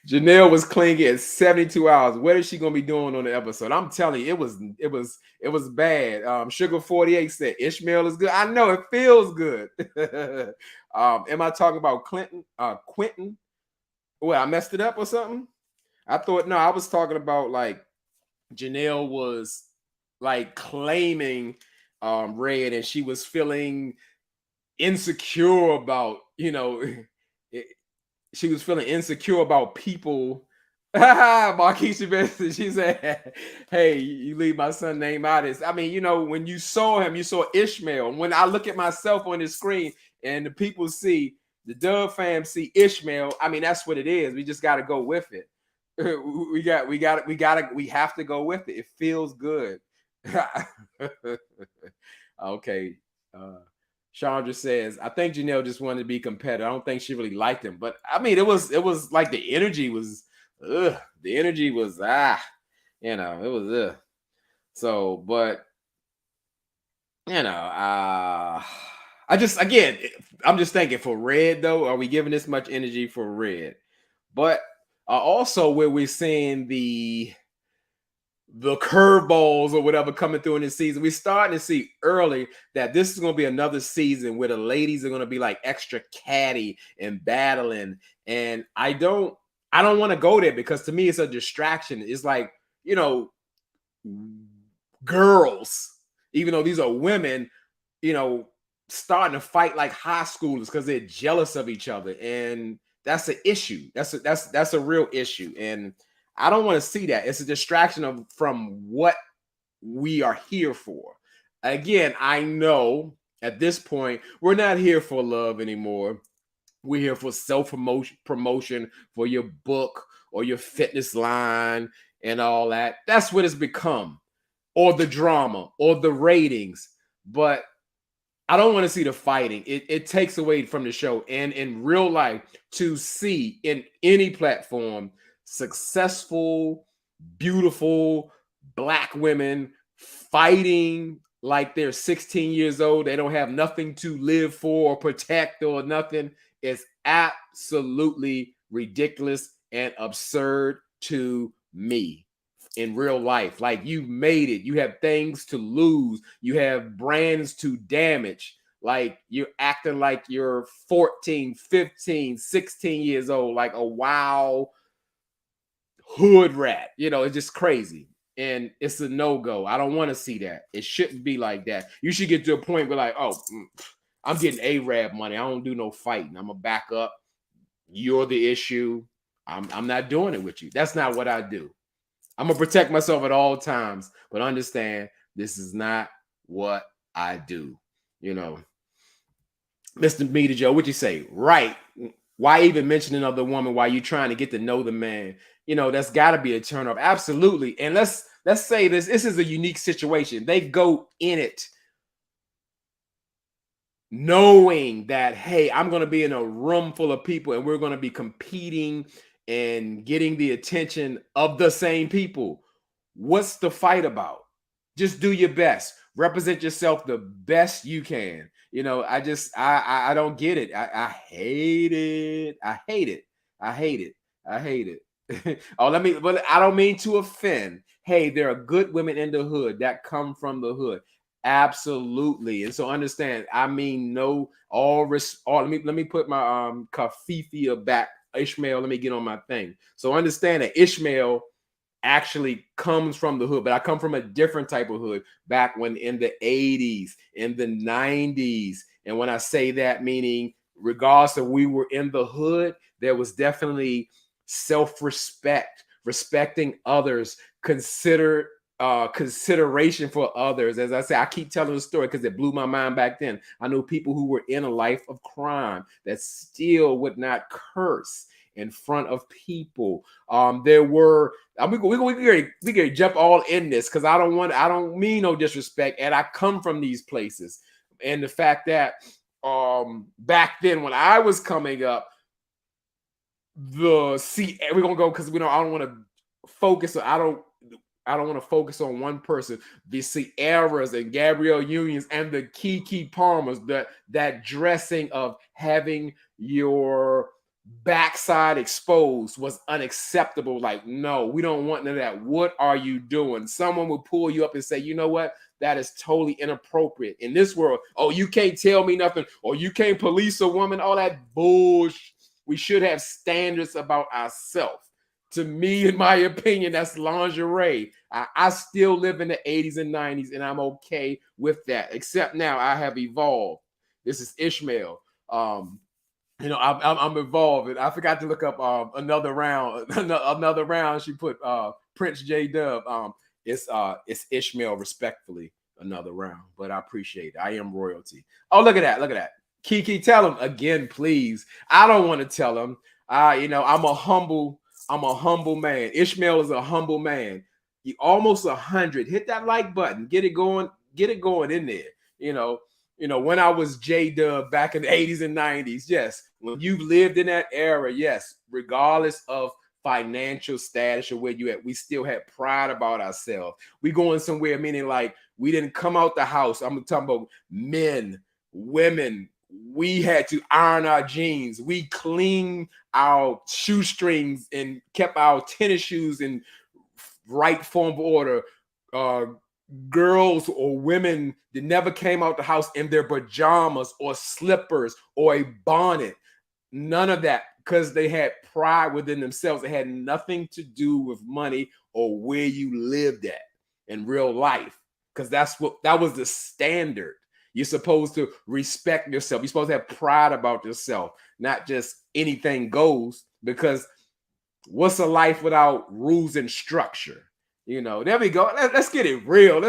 Janelle was clingy at 72 hours. What is she going to be doing on the episode? I'm telling you, it was bad. Sugar 48 said Ishmael is good. I know it feels good. Am I talking about Quentin? Well, I messed it up or something? I was talking about like Janelle was like claiming Red and she was feeling insecure about, you know, she was feeling insecure about people. Marquisha, she said, hey, you leave my son name out. I mean, you know, when you saw him, you saw Ishmael. And when I look at myself on the screen and the people see, the Dub fam see Ishmael, I mean, that's what it is. We just got to go with it. We have to go with it. It feels good. Okay. Chandra says, I think Janelle just wanted to be competitive. I don't think she really liked him. But I mean, it was like the energy was you know, it was so, but you know, I'm just thinking for Red though, are we giving this much energy for Red? But also where we're seeing the curveballs or whatever coming through in this season. We're starting to see early that this is going to be another season where the ladies are going to be like extra catty and battling. And I don't want to go there because to me it's a distraction. It's like, you know, girls, even though these are women, you know, starting to fight like high schoolers because they're jealous of each other. And that's an issue. That's a real issue. And I don't want to see that. It's a distraction from what we are here for. Again, I know at this point we're not here for love anymore. We're here for promotion for your book or your fitness line and all that. That's what it's become, or the drama or the ratings. But I don't want to see the fighting. It takes away from the show. And in real life, to see in any platform successful, beautiful Black women fighting like they're 16 years old, they don't have nothing to live for or protect or nothing, is absolutely ridiculous and absurd to me. In real life, like, you made it, you have things to lose, you have brands to damage, like you're acting like you're 14, 15, 16 years old, like a wild hood rat. It's just crazy, and it's a no-go. I don't want to see that. It shouldn't be like that. You should get to a point where like, oh, I'm getting Arab money, I don't do no fighting, I'm gonna back up. You're the issue. I'm not doing it with you. That's not what I do. I'm going to protect myself at all times, but understand this is not what I do. Mr. Meter Joe, what'd you say? Right. Why even mention another woman while you're trying to get to know the man? That's got to be a turn off. Absolutely. And let's say this is a unique situation. They go in it knowing that, hey, I'm going to be in a room full of people and we're going to be competing and getting the attention of the same people. What's the fight about? Just do your best. Represent yourself the best you can. I don't get it. I hate it. I hate it. I hate it. I hate it. But I don't mean to offend. Hey, there are good women in the hood that come from the hood. Absolutely. And so understand, I mean, let me put my Kafifia back. Ishmael, let me get on my thing. So understand that Ishmael actually comes from the hood, but I come from a different type of hood back when in the 80s, in the 90s. And when I say that, meaning regardless of we were in the hood, there was definitely self-respect, respecting others, consideration for others. As I say, I keep telling the story because it blew my mind back then. I know people who were in a life of crime that still would not curse in front of people. There were, we can jump all in this because I don't mean no disrespect, and I come from these places. And the fact that back then when I was coming up, we're gonna go because I don't want to focus. I don't want to focus on one person. The Sierras and Gabrielle Unions and the Kiki Palmers, that dressing of having your backside exposed was unacceptable. Like, no, we don't want none of that. What are you doing? Someone would pull you up and say, you know what? That is totally inappropriate in this world. Oh, you can't tell me nothing, or you can't police a woman, all that bullshit. We should have standards about ourselves. To me, in my opinion, that's lingerie. I still live in the 80s and 90s, and I'm okay with that. Except now I have evolved. This is Ishmael. I'm involved. And I forgot to look up another round. Another round. She put Prince J Dub. It's Ishmael, respectfully. Another round, but I appreciate it. I am royalty. Oh, look at that! Look at that. Kiki, tell him again, please. I don't want to tell him. I'm a humble man. Ishmael is a humble man. He almost 100. Hit that like button. Get it going in there. When I was J-Dub back in the 80s and 90s, yes. When you've lived in that era, yes, regardless of financial status or where you at, we still had pride about ourselves. We going somewhere, meaning like we didn't come out the house. I'm talking about men, women. We had to iron our jeans. We cleaned our shoestrings and kept our tennis shoes in right form of order. Uh, Girls or women that never came out the house in their pajamas or slippers or a bonnet. None of that, because they had pride within themselves. It had nothing to do with money or where you lived at in real life, because that was the standard. You're supposed to respect yourself. You're supposed to have pride about yourself, not just anything goes. Because what's a life without rules and structure? There we go. Let's get it real.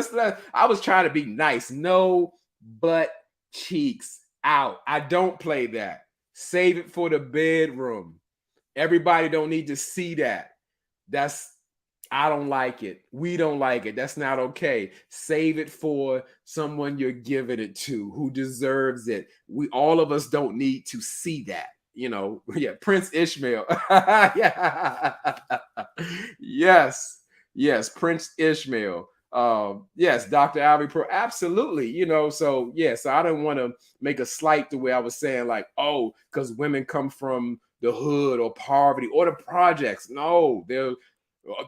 I was trying to be nice. No butt cheeks out. I don't play that. Save it for the bedroom. Everybody don't need to see that. I don't like it. We don't like it. That's not okay. Save it for someone you're giving it to who deserves it. All of us don't need to see that. Yeah, Prince Ishmael. Yeah. Yes, Prince Ishmael. Yes, Dr. Albie Pro, absolutely. So I don't want to make a slight the way I was saying, like, oh, because women come from the hood or poverty or the projects. No, they're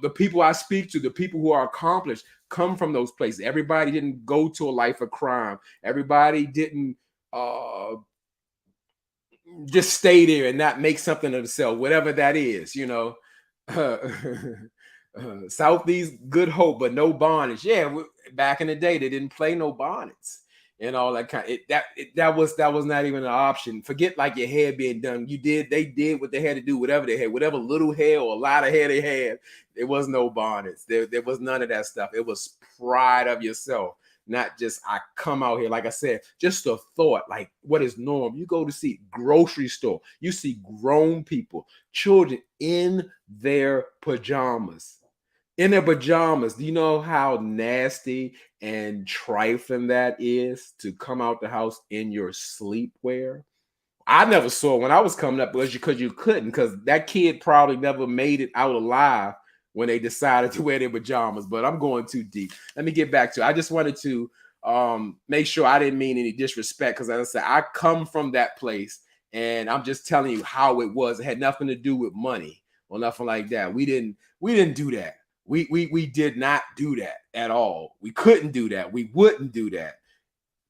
the people I speak to, the people who are accomplished, come from those places. Everybody didn't go to a life of crime. Everybody didn't just stay there and not make something of themselves, whatever that is. Southeast Good Hope, but no bonnets. Yeah, back in the day, they didn't play no bonnets and all that kind. That was not even an option. Forget like your hair being done. They did what they had to do, whatever they had, whatever little hair or a lot of hair they had. There was no bonnets. There was none of that stuff. It was pride of yourself. Not just I come out here, like I said, just a thought, like what is norm. You go to see grocery store, you see grown people, children in their pajamas. In their pajamas. Do you know how nasty and trifling that is to come out the house in your sleepwear? I never saw it when I was coming up because you couldn't, because that kid probably never made it out alive when they decided to wear their pajamas. But I'm going too deep. Let me get back to it. I just wanted to make sure I didn't mean any disrespect, because as I said, I come from that place and I'm just telling you how it was. It had nothing to do with money or nothing like that. We didn't do that. We did not do that at all. We couldn't do that. We wouldn't do that.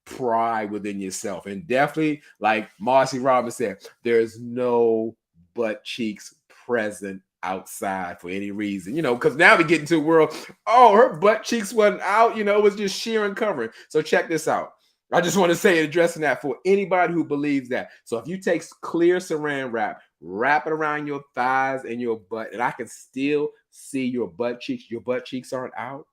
Pride within yourself. And definitely, like Marcy Robbins said, there's no butt cheeks present outside for any reason, because now we get into a world, oh, her butt cheeks wasn't out, it was just sheer and covering. So check this out. I just want to say, addressing that for anybody who believes that. So if you take clear saran wrap it around your thighs and your butt, and I can still see your butt cheeks aren't out,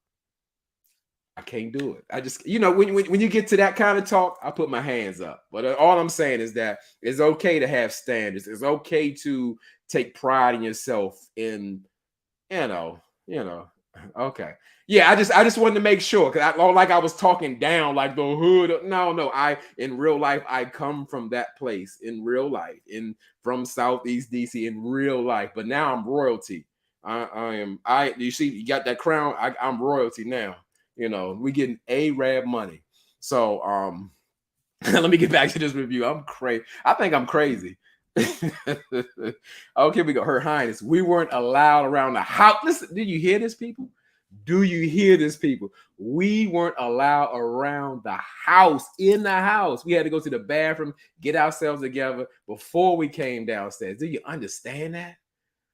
I can't do it. I just, when you get to that kind of talk, I put my hands up. But all I'm saying is that it's okay to have standards. It's okay to take pride in yourself. Okay. Yeah, I just wanted to make sure, because I was talking down like the hood. No. In real life, I come from that place in real life, from Southeast DC in real life. But now I'm royalty. You see, you got that crown. I'm royalty now. We getting Arab money. So let me get back to this review. I'm crazy. I think I'm crazy. Okay, we go. Her Highness, we weren't allowed around the house. Listen, do you hear this, people? Do you hear this, people? We weren't allowed around the house. In the house, we had to go to the bathroom, get ourselves together before we came downstairs. Do you understand that?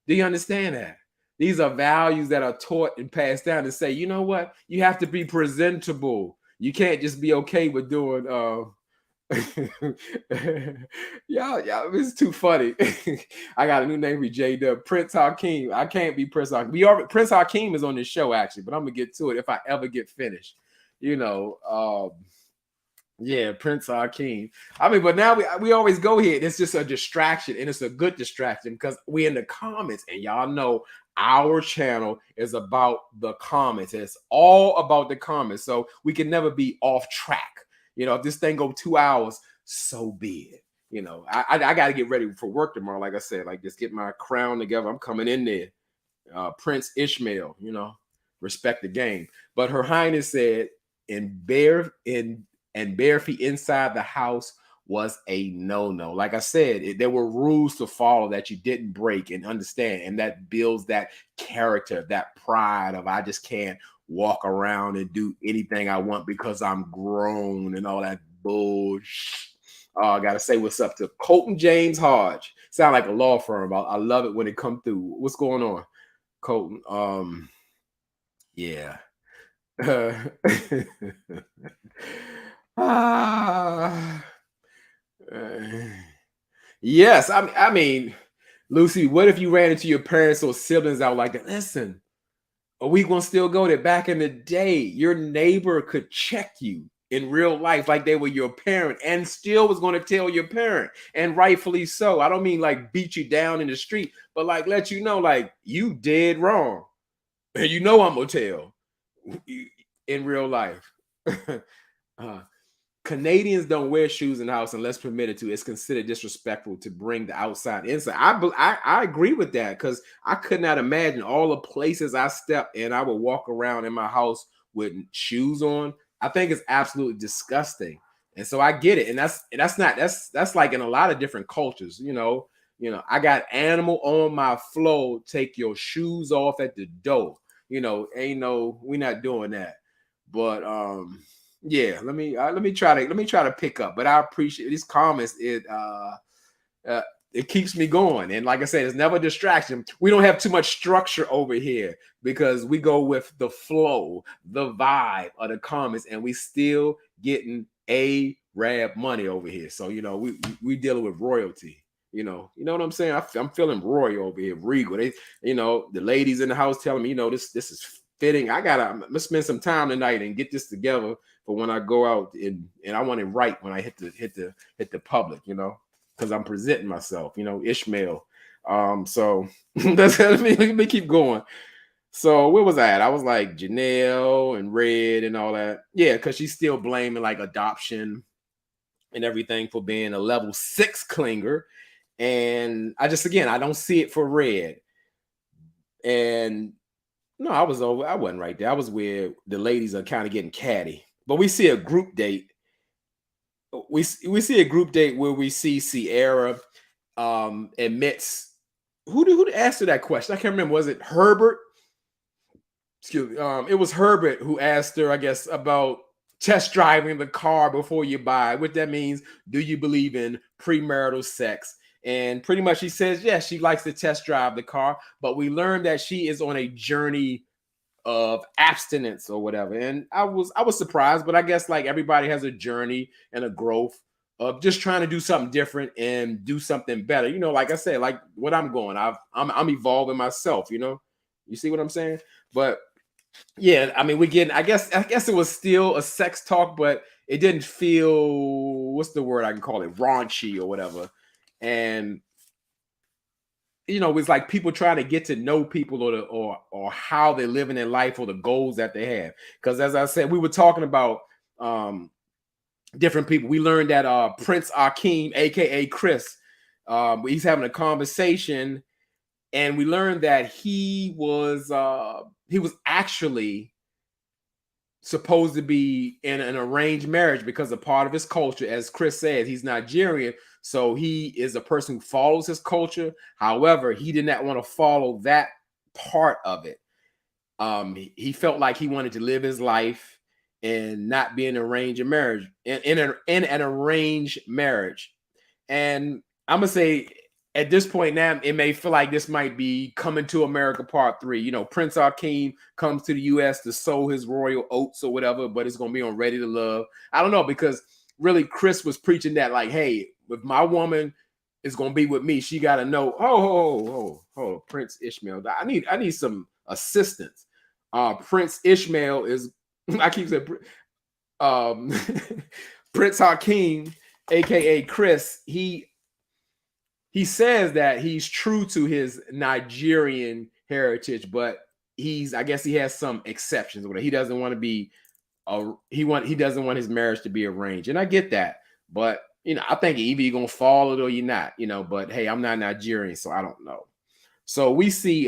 Do you understand that? These are values that are taught and passed down to say, you know what? You have to be presentable. You can't just be okay with doing yeah, it's too funny. I got a new name for J-Dub, Prince Hakeem. I can't be Prince Hakeem. Prince Hakeem is on this show, actually, but I'm gonna get to it if I ever get finished. Yeah, Prince Hakeem. I mean, but now we always go here. It's just a distraction, and it's a good distraction because we're in the comments, and y'all know our channel is about the comments. It's all about the comments, so we can never be off track. If this thing go 2 hours, so be it. I got to get ready for work tomorrow. Like I said, like just get my crown together. I'm coming in there. Prince Ishmael, respect the game. But Her Highness said, and bare feet inside the house was a no-no. Like I said, there were rules to follow that you didn't break and understand, and that builds that character, that pride of I just can't walk around and do anything I want because I'm grown and all that bullshit. Oh, I gotta say what's up to Colton James Hodge. Sound like a law firm. I love it when it come through. What's going on, Colton? Yeah. Ah, uh, yes, I mean, Lucy, what if you ran into your parents or siblings out like that? Listen, are we gonna still go there? Back in the day, your neighbor could check you in real life like they were your parent and still was going to tell your parent, and rightfully so. I don't mean like beat you down in the street, but like let you know like you did wrong. And you know I'm gonna tell in real life. uh, Canadians don't wear shoes in the house unless permitted to. It's considered disrespectful to bring the outside inside. I agree with that because I could not imagine all the places I step in. I would walk around in my house with shoes on. I think it's absolutely disgusting, and so I get it. And that's like in a lot of different cultures. I got animal on my floor. Take your shoes off at the door. Ain't no, we're not doing that. But yeah, let me try to pick up. But I appreciate these comments. Uh it keeps me going. And like I said, it's never a distraction. We don't have too much structure over here because we go with the flow, the vibe of the comments, and we still getting Arab money over here. So we dealing with royalty. You know what I'm saying? I'm feeling royal over here, regal. The ladies in the house telling me, this is fitting. I'm gonna spend some time tonight and get this together for when I go out and I want it right when I hit the public, because I'm presenting myself, Ishmael. So let me keep going. So where was I at? I was like Janelle and Red and all that. Yeah, because she's still blaming like adoption and everything for being a level 6 clinger. And I don't see it for Red. And no, I wasn't right there. I was where the ladies are kind of getting catty. But we see a group date. We see a group date where we see Sierra admits who asked her that question. I can't remember. Was it Herbert? Excuse me. It was Herbert who asked her, I guess, about test driving the car before you buy. What that means? Do you believe in premarital sex? And pretty much she says yes, she likes to test drive the car, but we learned that she is on a journey of abstinence or whatever. And I was surprised, but I guess like everybody has a journey and a growth of just trying to do something different and do something better. Like I said, like what I'm going, I'm evolving myself. You see what I'm saying? But yeah, I mean, I guess it was still a sex talk, but it didn't feel, what's the word I can call it, raunchy or whatever. And it's like people trying to get to know people or how they're living their life or the goals that they have. Because as I said, we were talking about different people. We learned that Prince Akeem, aka Chris, he's having a conversation, and we learned that he was actually supposed to be in an arranged marriage because a part of his culture, as Chris said, he's Nigerian. So he is a person who follows his culture. However, he did not want to follow that part of it. He felt like he wanted to live his life and not be in an arranged marriage, in an arranged marriage. And I'm gonna say at this point now, it may feel like this might be Coming to America Part 3. Prince Akeem comes to the U.S. to sow his royal oats or whatever, but it's gonna be on Ready to Love. I don't know, because really Chris was preaching that like, hey, if my woman is gonna be with me, she gotta know. Oh, Prince Ishmael. I need some assistance. Prince Ishmael is I keep saying Prince Hakeem, aka Chris. He says that he's true to his Nigerian heritage, but I guess he has some exceptions. He doesn't want to be he doesn't want his marriage to be arranged, and I get that. But I think either you're gonna follow it or you're not. But hey, I'm not Nigerian, so I don't know. So we see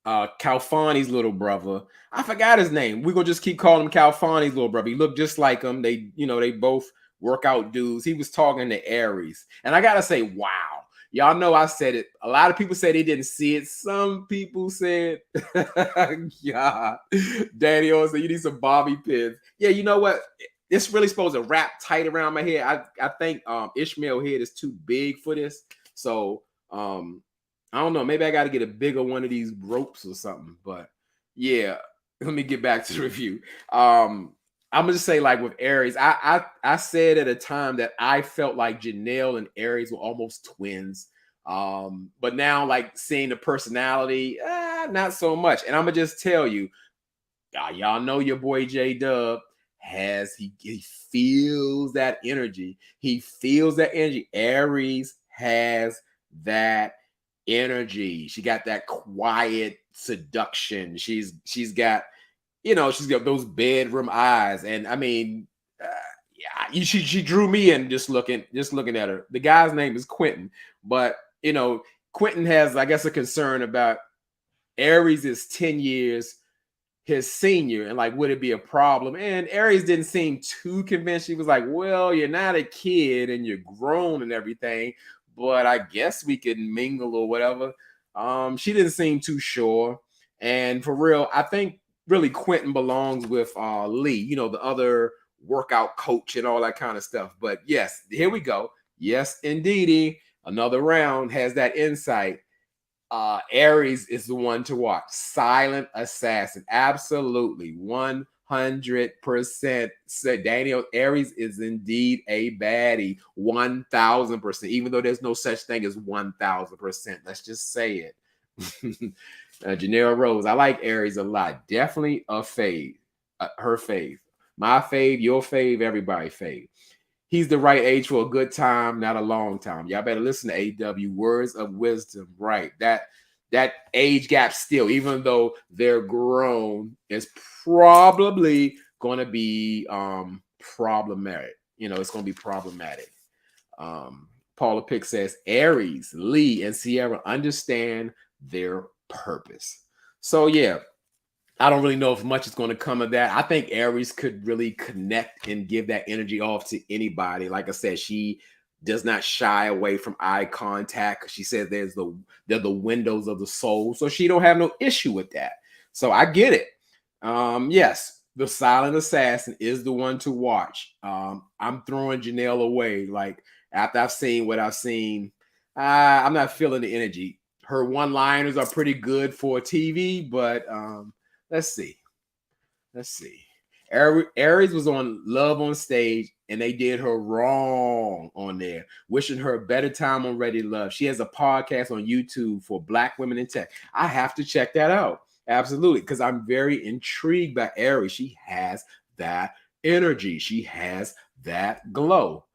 Kalfani's little brother. I forgot his name. We're gonna just keep calling him Kalfani's little brother. He looked just like him. They both workout dudes. He was talking to Aries. And I gotta say, wow. Y'all know I said it. A lot of people said they didn't see it. Some people said, yeah. Danny O said, you need some bobby pins. Yeah, you know what? It's really supposed to wrap tight around my head. I think Ishmael head is too big for this. So I don't know. Maybe I got to get a bigger one of these ropes or something. But yeah, let me get back to the review. I'm gonna just say, like with Aries, I said at a time that I felt like Janelle and Aries were almost twins. But now, like seeing the personality, not so much. And I'm gonna just tell you, y'all know your boy J Dub he feels that energy. He feels that energy. Aries has that energy. She got that quiet seduction. She's got she's got those bedroom eyes, and I mean, yeah, she drew me in just looking at her. The guy's name is Quentin, but Quentin has, I guess, a concern about Aries is 10 years his senior, and like, would it be a problem? And Aries didn't seem too convinced. She was like, well, you're not a kid and you're grown and everything, but I guess we could mingle or whatever. She didn't seem too sure. And for real, I think really Quentin belongs with Lee, the other workout coach and all that kind of stuff. But yes, here we go. Yes, indeedy. Another round has that insight. Aries is the one to watch. Silent assassin. Absolutely. 100%. Said Daniel, Aries is indeed a baddie. 1000%. Even though there's no such thing as 1000%. Let's just say it. Janelle Rose. I like Aries a lot. Definitely a fave. Her fave. My fave, your fave, everybody fave. He's the right age for a good time, not a long time. Y'all better listen to AW. Words of wisdom. Right. That age gap still, even though they're grown, is probably going to be problematic. It's going to be problematic. Paula Pick says, Aries, Lee, and Sierra understand their purpose. So, yeah. I don't really know if much is going to come of that. I think Aries could really connect and give that energy off to anybody. Like I said, she does not shy away from eye contact. She says they're the windows of the soul. So she don't have no issue with that. So I get it. Yes, the silent assassin is the one to watch. I'm throwing Janelle away. Like, after I've seen what I've seen, I'm not feeling the energy. Her one-liners are pretty good for TV, but let's see. Aries was on Love on Stage, and they did her wrong on there, wishing her a better time on Ready Love. She has a podcast on YouTube for Black women in tech. I have to check that out. Absolutely, because I'm very intrigued by Aries. She has that energy. She has that glow.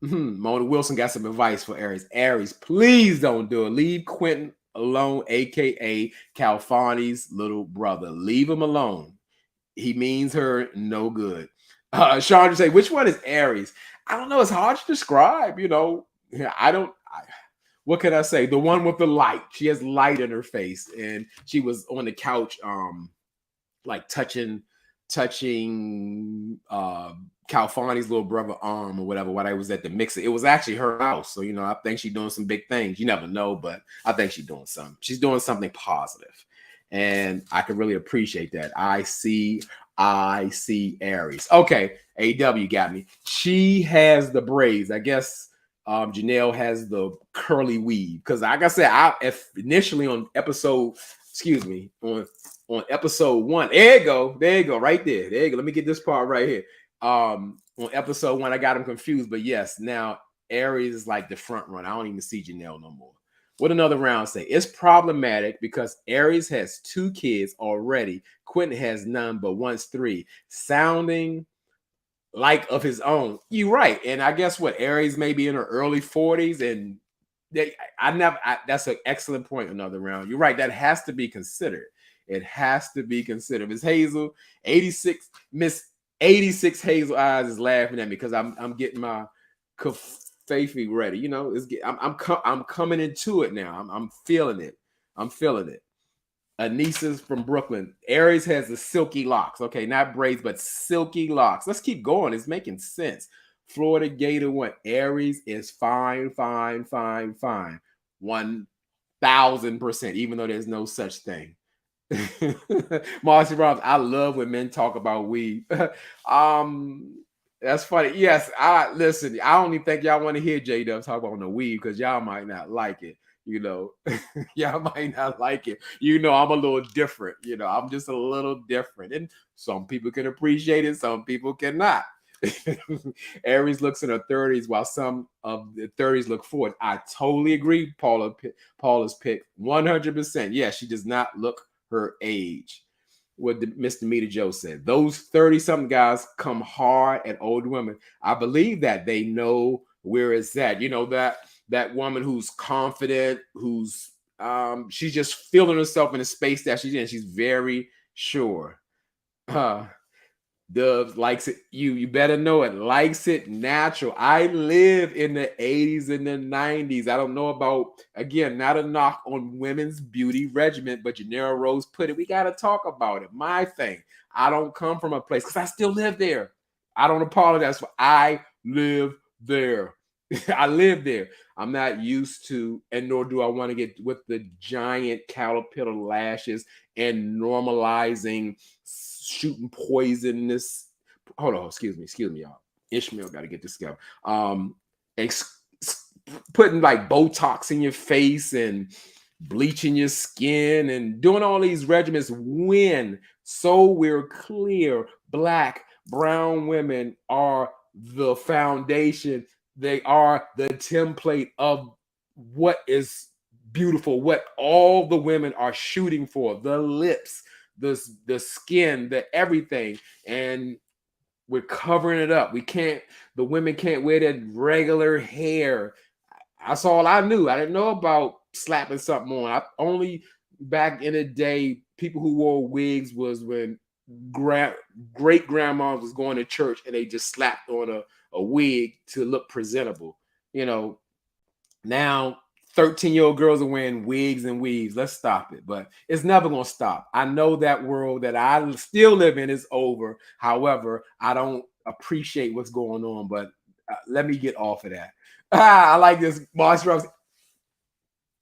Mona Wilson got some advice for Aries. Aries, please don't do it. Leave Quentin alone, aka Calfani's little brother. Leave him alone. He means her no good. Chandra say, which one is Aries? I don't know. It's hard to describe. What can I say? The one with the light. She has light in her face, and she was on the couch, like touching Calfani's little brother arm or whatever while I was at the mixer. It was actually her house. So, I think she's doing some big things. You never know, but I think she's doing something. She's doing something positive. And I can really appreciate that. I see Aries. Okay, AW got me. She has the braids. I guess Janelle has the curly weave. Because like I said, initially on episode 1. There you go, right there. There you go. Let me get this part right here. On episode 1, I got him confused, but yes, now Aries is like the front run. I don't even see Janelle no more. What another round say? It's problematic because Aries has 2 kids already. Quentin has none, but wants 3, sounding like of his own. You're right, and I guess what Aries may be in her early 40s, and that's an excellent point. Another round. You're right. That has to be considered. It has to be considered. Miss Hazel, 86, Miss 86 Hazel Eyes is laughing at me because I'm getting my kafefe ready. I'm coming into it now. I'm feeling it. Anissa's from Brooklyn. Aries has the silky locks. Okay, not braids, but silky locks. Let's keep going. It's making sense. Florida Gator one. Aries is fine, fine, fine, fine. 1,000%, even though there's no such thing. Marcy Robbins, I love when men talk about weed. That's funny. Yes, I listen. I don't even think y'all want to hear J Dub talk about the weed because y'all might not like it. You know, y'all might not like it. You know, I'm a little different. You know, I'm just a little different, and some people can appreciate it, some people cannot. Aries looks in her 30s while some of the 30s look forward. I totally agree. Paula's pick 100%. Yeah, she does not look her age. What Mr. Meter Joe said. Those 30-something guys come hard at older women. I believe that they know where it's at. You know, that woman who's confident, who's she's just feeling herself in the space that she's in. She's very sure. Dubs likes it. You better know it. Likes it natural. I live in the 80s and the 90s. I don't know about, again, not a knock on women's beauty regimen, but Janera Rose put it. We got to talk about it. My thing. I don't come from a place because I still live there. I don't apologize for I live there. I live there. I'm not used to, and nor do I want to get with the giant caterpillar lashes and normalizing shooting poisonous. Hold on, excuse me, y'all. Ishmael got to get this together. Putting like Botox in your face and bleaching your skin and doing all these regimens when so we're clear, black, brown women are the foundation. They are the template of what is beautiful, what all the women are shooting for, the lips, the skin, the everything. And we're covering it up. The women can't wear that regular hair. That's all I knew. I didn't know about slapping something on. Only back in the day, people who wore wigs was when great grandmas was going to church and they just slapped on a wig to look presentable. You know, now 13-year-old girls are wearing wigs and weaves. Let's stop it. But it's never going to stop. I know that world that I still live in is over. However, I don't appreciate what's going on. But let me get off of that. I like this. Marsh Rose.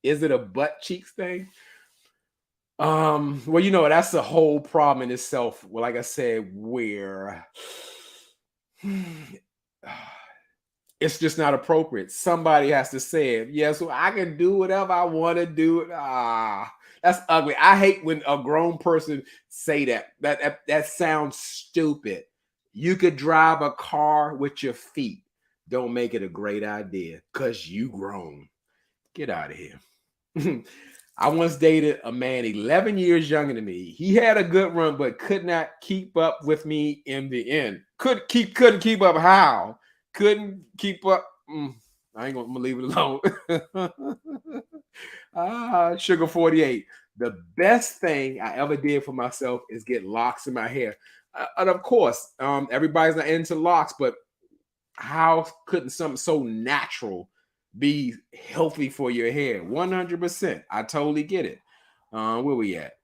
Is it a butt cheeks thing? Well, you know, that's a whole problem in itself. Well, like I said, where it's just not appropriate. Somebody has to say it. Yeah, so I can do whatever I want to do. That's ugly. I hate when a grown person say that. That sounds stupid. You could drive a car with your feet. Don't make it a great idea because you grown. Get out of here. I once dated a man 11 years younger than me. He had a good run, but could not keep up with me in the end. Couldn't keep up how? Couldn't keep up. I ain't gonna leave it alone. Sugar 48. The best thing I ever did for myself is get locks in my hair. And of course, everybody's not into locks, but how couldn't something so natural be healthy for your hair? 100%. I totally get it. Where we at?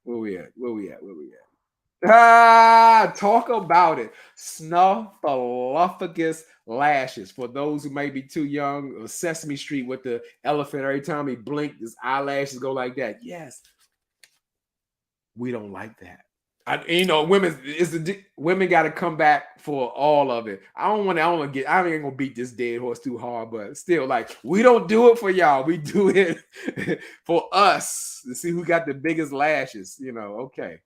Talk about it. Snuffleupagus lashes. For those who may be too young, Sesame Street with the elephant, every time he blinked, his eyelashes go like that. Yes. We don't like that. Women got to come back for all of it. I ain't gonna beat this dead horse too hard, but still, like, we don't do it for y'all. We do it for us to see who got the biggest lashes. You know, okay.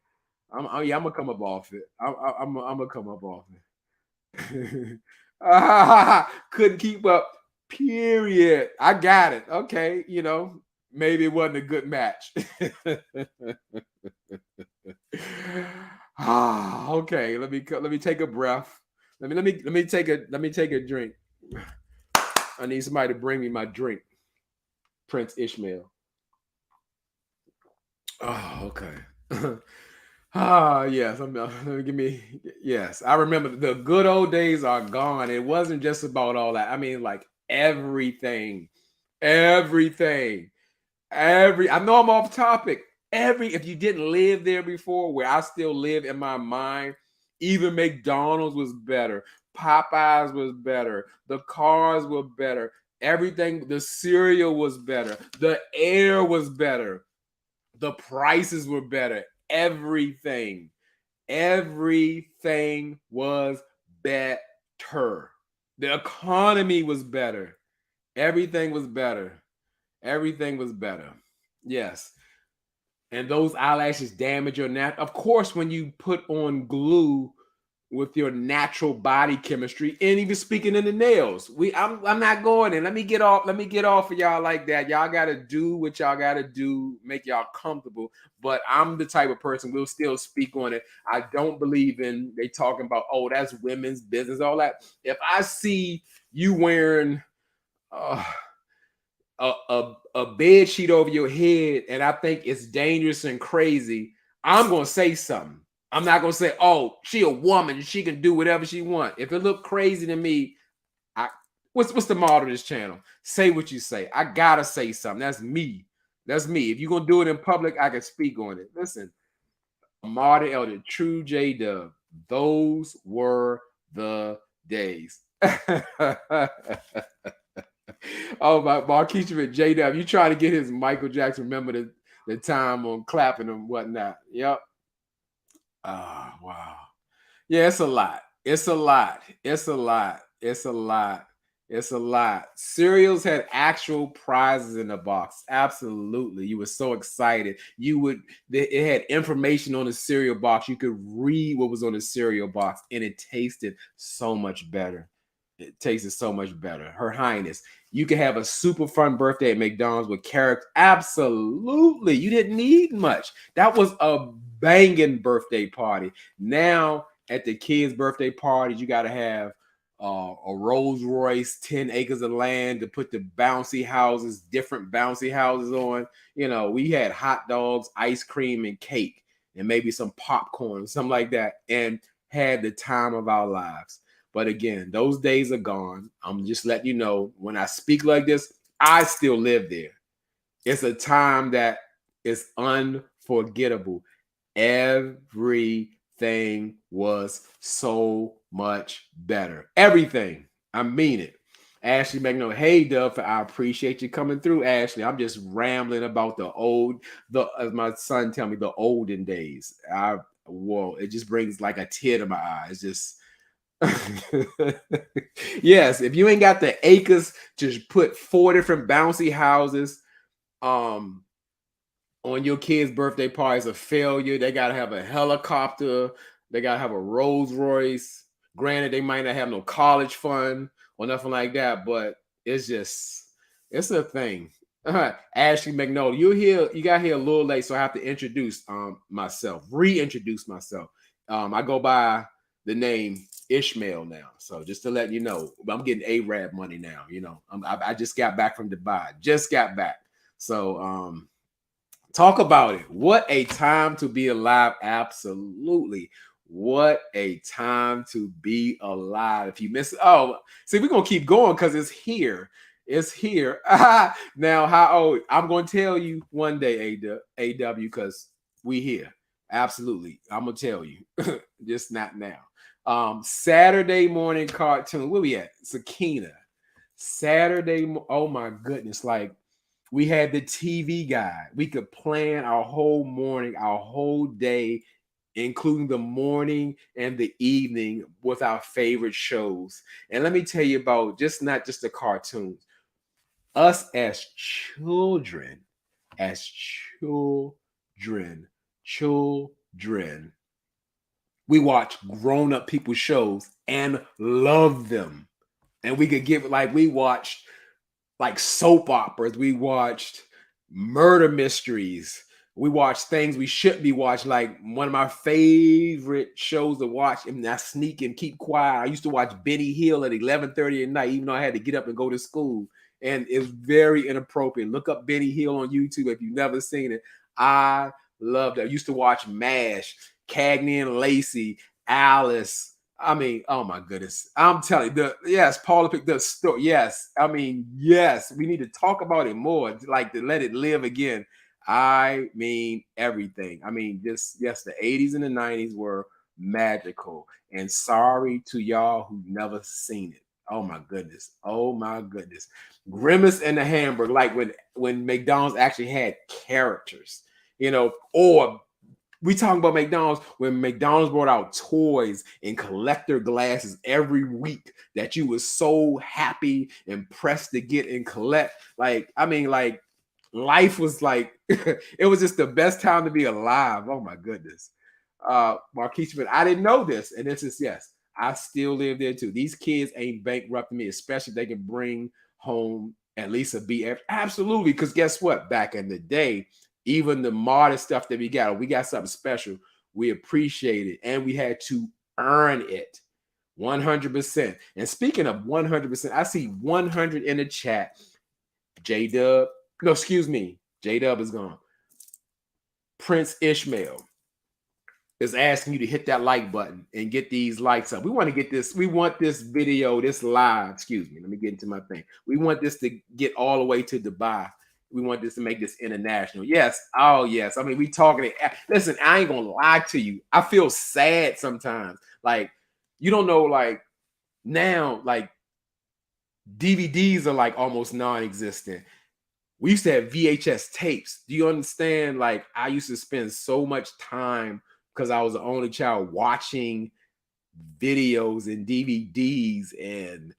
I'm gonna come up off it. I'm gonna come up off it. Couldn't keep up. Period. I got it. Okay, you know, maybe it wasn't a good match. Okay. Let me take a breath. Let me take a drink. I need somebody to bring me my drink. Prince Ishmael. Oh, okay. Yes. Yes. I remember the good old days are gone. It wasn't just about all that. I mean, like everything. I know I'm off topic. If you didn't live there before, where I still live in my mind, even McDonald's was better. Popeyes was better. The cars were better. Everything, the cereal was better. The air was better. The prices were better. Everything was better. The economy was better. Everything was better. Everything was better. Yes. And those eyelashes damage your of course, when you put on glue with your natural body chemistry, and even speaking in the nails, I'm not going in. Let me get off of y'all like that. Y'all gotta do what y'all gotta do, make y'all comfortable. But I'm the type of person we'll still speak on it. I don't believe in they talking about, oh, that's women's business, all that. If I see you wearing uh, a bed sheet over your head and I think it's dangerous and crazy, I'm gonna say something. I'm not gonna say, oh, she a woman, she can do whatever she want. If it look crazy to me, I what's the motto of this channel? Say what you say. I gotta say something. That's me. That's me. If you're gonna do it in public, I can speak on it. Listen, Marty Elder, True J Dub. Those were the days. Oh, my Marquise J Dub, you trying to get his Michael Jackson, remember the time on clapping and whatnot. Yep. Oh, wow. Yeah, it's a lot. It's a lot. It's a lot. It's a lot. It's a lot. Cereals had actual prizes in the box. Absolutely. You were so excited. It had information on the cereal box. You could read what was on the cereal box, and it tasted so much better. It tasted so much better. Her Highness, you could have a super fun birthday at McDonald's with character. Absolutely. You didn't need much. That was a banging birthday party. Now, at the kids' birthday parties, you got to have a Rolls Royce, 10 acres of land to put the bouncy houses, different bouncy houses on. You know, we had hot dogs, ice cream, and cake, and maybe some popcorn, something like that, and had the time of our lives. But again, those days are gone. I'm just letting you know, when I speak like this, I still live there. It's a time that is unforgettable. Everything was so much better. Everything. I mean it. Ashley McNo, hey Dub, I appreciate you coming through, Ashley. I'm just rambling about as my son tell me, the olden days. Whoa, it just brings like a tear to my eye. It's just yes, if you ain't got the acres to put 4 different bouncy houses on your kid's birthday party is a failure. They gotta have a helicopter, they gotta have a Rolls Royce. Granted, they might not have no college fund or nothing like that, but it's a thing. Ashley McNulty, you got here a little late, so I have to introduce reintroduce myself. I go by the name Ishmael now. So just to let you know, I'm getting Arab money now. You know, I just got back from Dubai. Just got back. So talk about it. What a time to be alive. Absolutely. What a time to be alive. If you miss see, we're gonna keep going because it's here. It's here. Now, how old? I'm gonna tell you one day, AW, because we here. Absolutely. I'm gonna tell you. Just not now. Saturday morning cartoon. Where we at? Sakina. Oh my goodness. Like, we had the TV guide. We could plan our whole morning, our whole day, including the morning and the evening with our favorite shows. And let me tell you about not just the cartoons. Us as children, children, we watch grown-up people shows and love them. And we could we watched like soap operas, we watched murder mysteries, we watched things we shouldn't be watching. Like, one of my favorite shows to watch, and I sneak and keep quiet, I used to watch Benny Hill at 11:30 at night, even though I had to get up and go to school. And it's very inappropriate. Look up Benny Hill on YouTube if you've never seen it. I loved it. I used to watch MASH, Cagney and Lacey, Alice. I mean, oh my goodness. I'm telling you, Paula picked the story. Yes. I mean, yes, we need to talk about it more, like to let it live again. I mean everything. I mean, just yes, the 80s and the 90s were magical. And sorry to y'all who never seen it. Oh my goodness. Oh my goodness. Grimace and the Hamburger, like when McDonald's actually had characters, or we talking about McDonald's when McDonald's brought out toys and collector glasses every week that you was so happy and pressed to get and collect. Like, I mean, like life was like it was just the best time to be alive. Oh my goodness. Marquise, but I didn't know this. And this is yes, I still live there too. These kids ain't bankrupting me, especially if they can bring home at least a BF. Absolutely. Because guess what? Back in the day, even the modest stuff that we got something special. We appreciate it, and we had to earn it 100%. And speaking of 100%, I see 100 in the chat. J Dub, no, excuse me, J Dub is gone. Prince Ishmael is asking you to hit that like button and get these likes up. We want to get this. We want this video, this live. Excuse me. Let me get into my thing. We want this to get all the way to Dubai. We want this to make this international. Yes. Oh, yes. I mean, we talking. Listen, I ain't gonna lie to you. I feel sad sometimes. Like, you don't know, like now, like DVDs are like almost non-existent. We used to have VHS tapes. Do you understand? Like, I used to spend so much time because I was the only child watching videos and DVDs and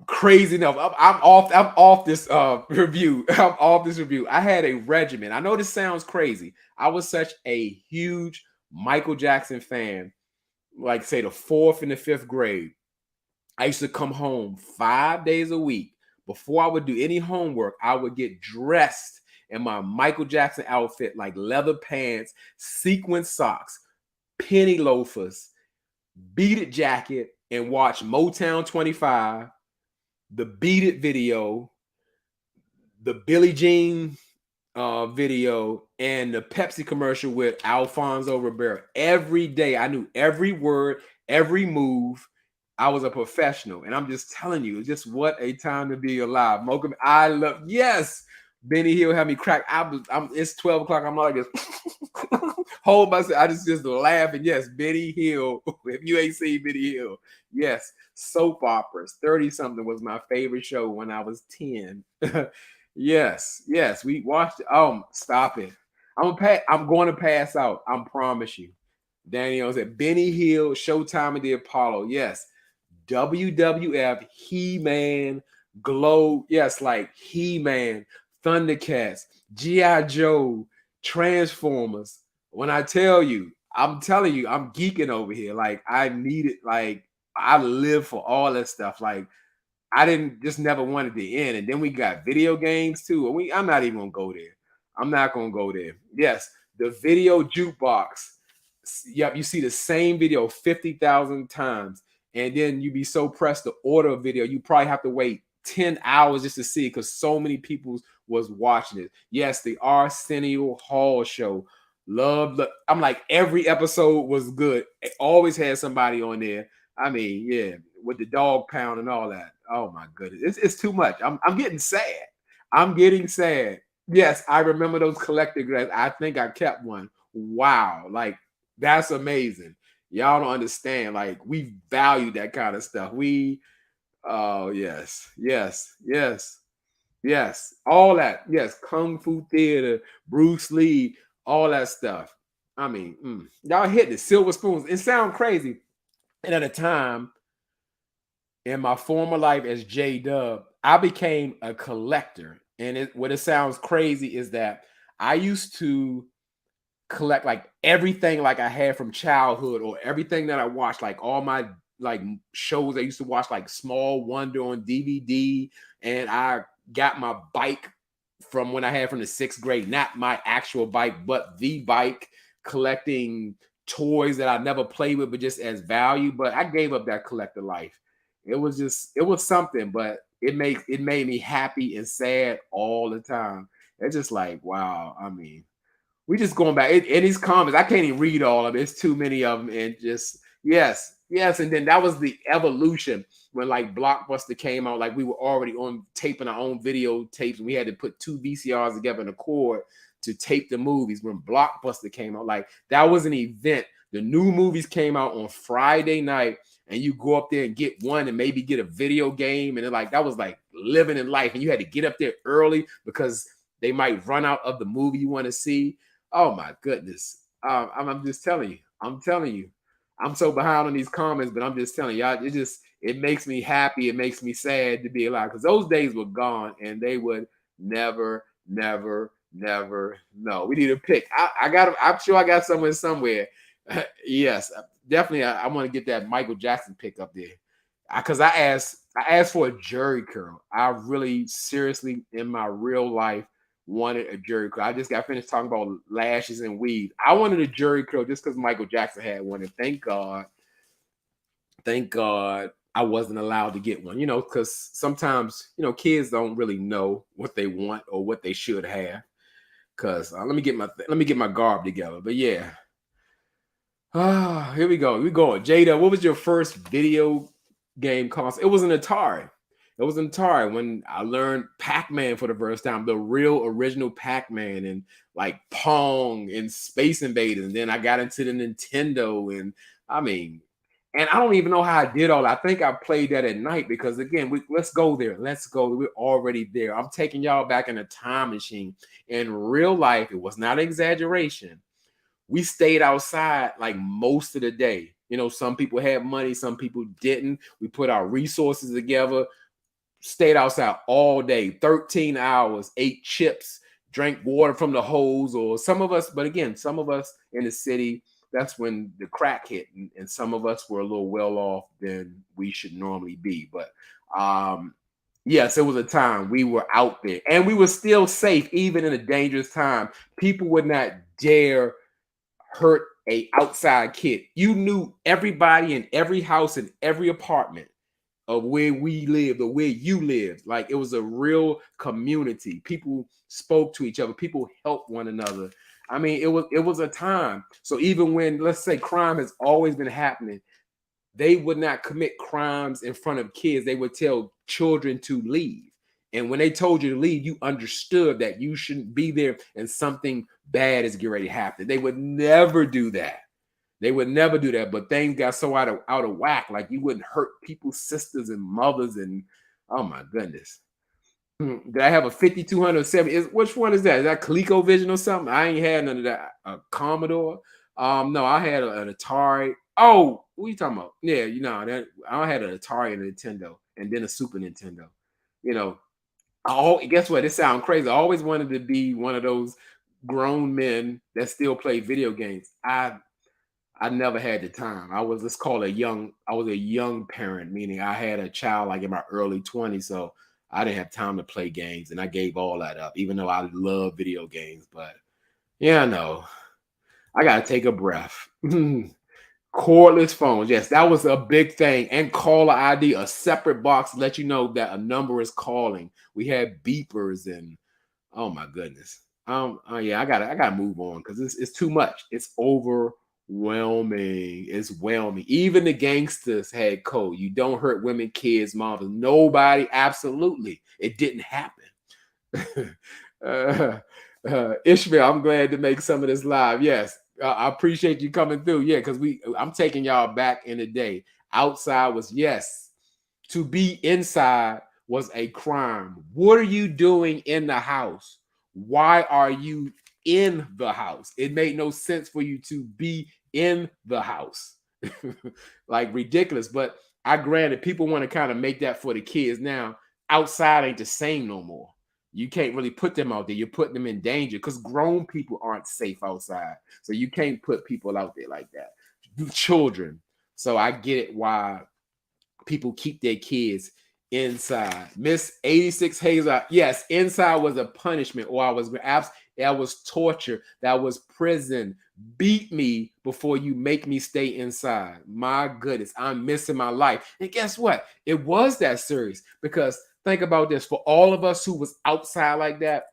crazy enough. I'm off this review. I'm off this review. I had a regimen. I know this sounds crazy. I was such a huge Michael Jackson fan, like say the 4th and the 5th grade. I used to come home 5 days a week. Before I would do any homework, I would get dressed in my Michael Jackson outfit, like leather pants, sequin socks, penny loafers, beaded jacket, and watch Motown 25, the Beat It video, the Billie Jean video, and the Pepsi commercial with Alfonso Ribeiro. Every day, I knew every word, every move. I was a professional, and I'm just telling you, just what a time to be alive. Mocha, I love, yes. Benny Hill had me crack. It's 12 o'clock. I'm like this. Hold myself. I just laugh. And yes, Benny Hill. If you ain't seen Benny Hill, yes, soap operas. 30 something was my favorite show when I was 10. Yes, we watched it. Stop it. I'm going to pass out. I promise you. Daniel said Benny Hill, Showtime, and the Apollo. Yes. WWF, He-Man, Glow. Yes, like He-Man, Thundercats, G.I. Joe, Transformers. When I tell you, I'm telling you, I'm geeking over here. Like, I need it. Like, I live for all that stuff. Like, I didn't just never wanted to end. And then we got video games too. I'm not even gonna go there. I'm not gonna go there. Yes, the video jukebox. Yep, you see the same video 50,000 times, and then you be so pressed to order a video, you probably have to wait 10 hours just to see it because so many people was watching it. Yes, the Arsenio Hall show. I'm like, every episode was good. It always had somebody on there. I mean, yeah, with the dog pound and all that. Oh my goodness, it's too much. I'm getting sad. I'm getting sad. Yes, I remember those collector grades. I think I kept one. Wow, like that's amazing. Y'all don't understand. Like we value that kind of stuff. Oh yes, all that. Yes, Kung Fu Theater, Bruce Lee, all that stuff. I mean, y'all hitting it. Silver spoons. It sounds crazy. And at a time in my former life as J Dub, I became a collector. And what it sounds crazy is that I used to collect like everything like I had from childhood or everything that I watched, like all my like shows I used to watch, like Small Wonder on DVD. And I got my bike from when I had from the 6th grade, not my actual bike, but the bike, collecting toys that I never played with, but just as value. But I gave up that collector life. It was something, but it made me happy and sad all the time. It's just like, wow. I mean, we just going back in these comments. I can't even read all of it. It's too many of them, and just Yes, yes, and then that was the evolution when like Blockbuster came out. Like we were already on taping our own video tapes, and we had to put two VCRs together in a cord to tape the movies. When Blockbuster came out, like that was an event. The new movies came out on Friday night, and you go up there and get one, and maybe get a video game, and like that was like living in life. And you had to get up there early because they might run out of the movie you want to see. Oh my goodness! I'm just telling you. I'm telling you. I'm so behind on these comments, but I'm just telling y'all, it makes me happy. It makes me sad to be alive because those days were gone and they would never, never, never know. We need a pick. I'm sure I got someone somewhere. Yes, definitely. I want to get that Michael Jackson pick up there. Because I asked for a Jerry curl. I really seriously in my real life wanted a Jerry curl. I just got finished talking about lashes and weave. I wanted a Jerry curl just because Michael Jackson had one, and thank God I wasn't allowed to get one. Because sometimes kids don't really know what they want or what they should have. Because let me get my garb together. But yeah, here we go. We going. Jada, what was your first video game console? It was an Atari. It was an Atari when I learned Pac-Man for the first time, the real original Pac-Man, and like Pong and Space Invaders. And then I got into the Nintendo, and I mean, and I don't even know how I did all that. I think I played that at night because again, let's go there. Let's go. We're already there. I'm taking y'all back in a time machine. In real life, it was not an exaggeration. We stayed outside like most of the day. Some people had money, some people didn't. We put our resources together, stayed outside all day, 13 hours, ate chips, drank water from the hose, or some of us, but again, some of us in the city, that's when the crack hit. And some of us were a little well off than we should normally be. But yes, it was a time we were out there and we were still safe, even in a dangerous time. People would not dare hurt a outside kid. You knew everybody in every house in every apartment of where we lived or where you lived. Like it was a real community. People spoke to each other. People helped one another. I mean, it was a time. So even when, let's say, crime has always been happening, they would not commit crimes in front of kids. They would tell children to leave. And when they told you to leave, you understood that you shouldn't be there and something bad is getting ready to happen. They would never do that. They would never do that. But things got so out of whack. Like you wouldn't hurt people's sisters and mothers. And oh my goodness. Did I have a 5270? Which one is that? Is that ColecoVision or something? I ain't had none of that. A Commodore. No, I had an Atari. Oh, what are you talking about? Yeah, that I had an Atari and a Nintendo, and then a Super Nintendo. You know, guess what? It sounds crazy. I always wanted to be one of those grown men that still play video games. I never had the time. I was, let's call it I was a young parent, meaning I had a child like in my early 20s. So I didn't have time to play games, and I gave all that up, even though I love video games. But yeah, no, I gotta take a breath. Cordless phones. Yes, that was a big thing. And caller ID, a separate box to let you know that a number is calling. We had beepers and oh my goodness. Yeah, I gotta move on because it's too much. It's overwhelming. It's whelming. Even the gangsters had code. You don't hurt women, kids, moms. Nobody, absolutely. It didn't happen. uh, Ishmael, I'm glad to make some of this live. Yes, I appreciate you coming through. Yeah, because I'm taking y'all back in the day. Outside was, yes, to be inside was a crime. What are you doing in the house? Why are you in the house? It made no sense for you to be in the house. Like ridiculous. But I granted, people want to kind of make that for the kids now. Outside ain't the same no more. You can't really put them out there. You're putting them in danger because grown people aren't safe outside. So you can't put people out there like that. Children. So I get it why people keep their kids inside. Miss 86 Hazel, yes, inside was a punishment, or that was torture, that was prison. Beat me before you make me stay inside. My goodness, I'm missing my life. And guess what? It was that serious because think about this, for all of us who was outside like that,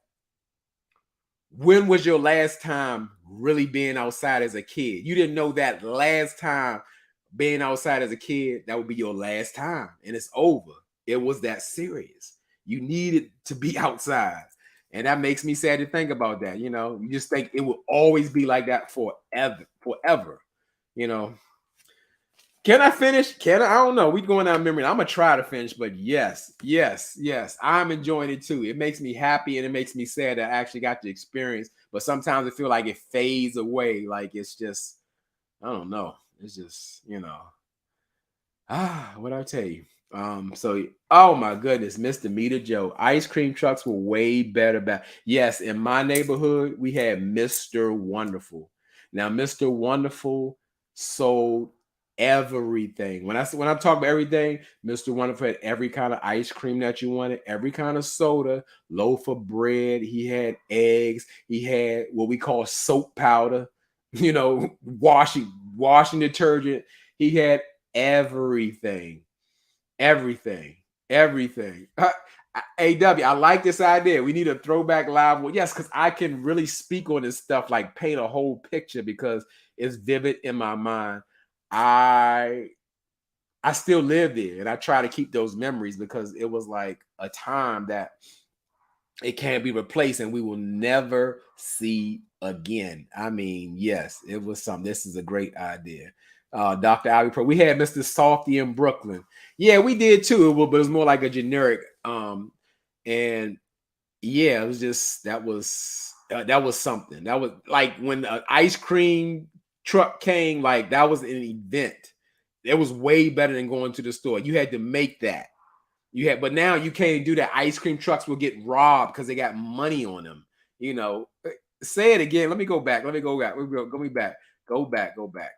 when was your last time really being outside as a kid? You didn't know that last time being outside as a kid, that would be your last time, and it's over. It was that serious. You needed to be outside. And that makes me sad to think about that. You just think it will always be like that forever, forever. You know, can I finish? Can I? I don't know. We going down memory. I'm gonna try to finish, but yes, yes, yes. I'm enjoying it too. It makes me happy and it makes me sad that I actually got to experience. But sometimes I feel like it fades away. Like it's just, I don't know. It's just, what I tell you. Oh my goodness, Mr. Meter Joe. Ice cream trucks were way better back. Yes, in my neighborhood, we had Mr. Wonderful. Now, Mr. Wonderful sold everything. When I'm talking about everything, Mr. Wonderful had every kind of ice cream that you wanted, every kind of soda, loaf of bread. He had eggs. He had what we call soap powder, washing detergent. He had everything, everything, everything. AW, I like this idea. We need a throwback live. Well, yes, because I can really speak on this stuff, like paint a whole picture because it's vivid in my mind. I still live there and I try to keep those memories because it was like a time that it can't be replaced and we will never see again. I mean, yes, it was something. This is a great idea. Dr. Ivy Pro. We had Mr. Softy in Brooklyn. Yeah, we did too, but it was more like a generic. And yeah, it was just that was something. That was like when the ice cream truck came, like that was an event. It was way better than going to the store. You had to make that. But now you can't do that. Ice cream trucks will get robbed because they got money on them. Say it again. Let me go back. Let me go back. Go me back. Go back. Go back.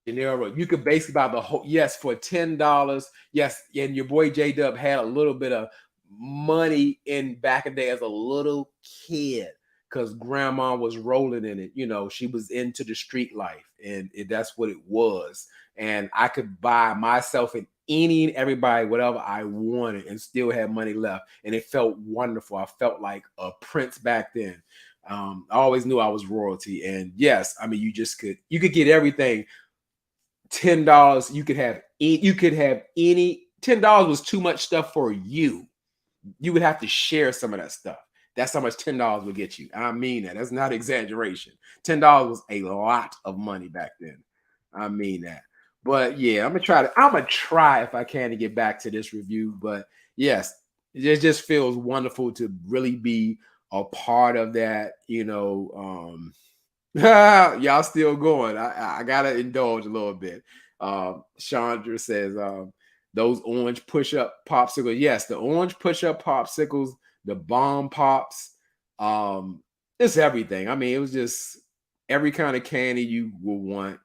Road. You could basically buy the whole, yes, for $10. Yes, and your boy J Dub had a little bit of money in back in the day as a little kid because grandma was rolling in it. She was into the street life, and that's what it was. And I could buy myself and any and everybody whatever I wanted and still have money left. And it felt wonderful. I felt like a prince back then. I always knew I was royalty. And yes, I mean, you could get everything. $10, you could have any $10 was too much stuff for you. You would have to share some of that stuff. That's how much $10 will get you. I mean that. That's not exaggeration. $10 was a lot of money back then. I mean that. But yeah, I'm gonna try if I can to get back to this review. But yes, it just feels wonderful to really be a part of that, y'all still going. I gotta indulge a little bit. Chandra says those orange push-up popsicles. Yes, the orange push-up popsicles, the bomb pops, it's everything. I mean, it was just every kind of candy you will want.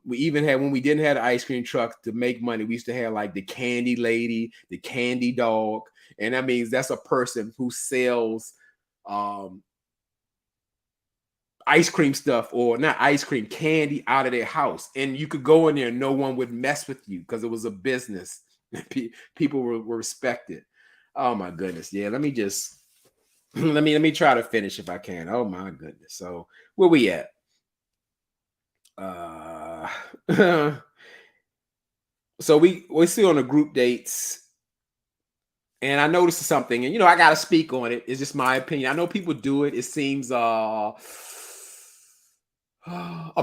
We even had, when we didn't have the ice cream trucks to make money, we used to have like the candy lady, the candy dog, and that means that's a person who sells ice cream stuff, or not ice cream, candy out of their house. And you could go in there and no one would mess with you because it was a business. People were respected. Oh my goodness. Yeah, let me just let me try to finish if I can. Oh my goodness. So where we at? So we see on the group dates, and I noticed something, and I gotta speak on it. It's just my opinion. I know people do it. It seems a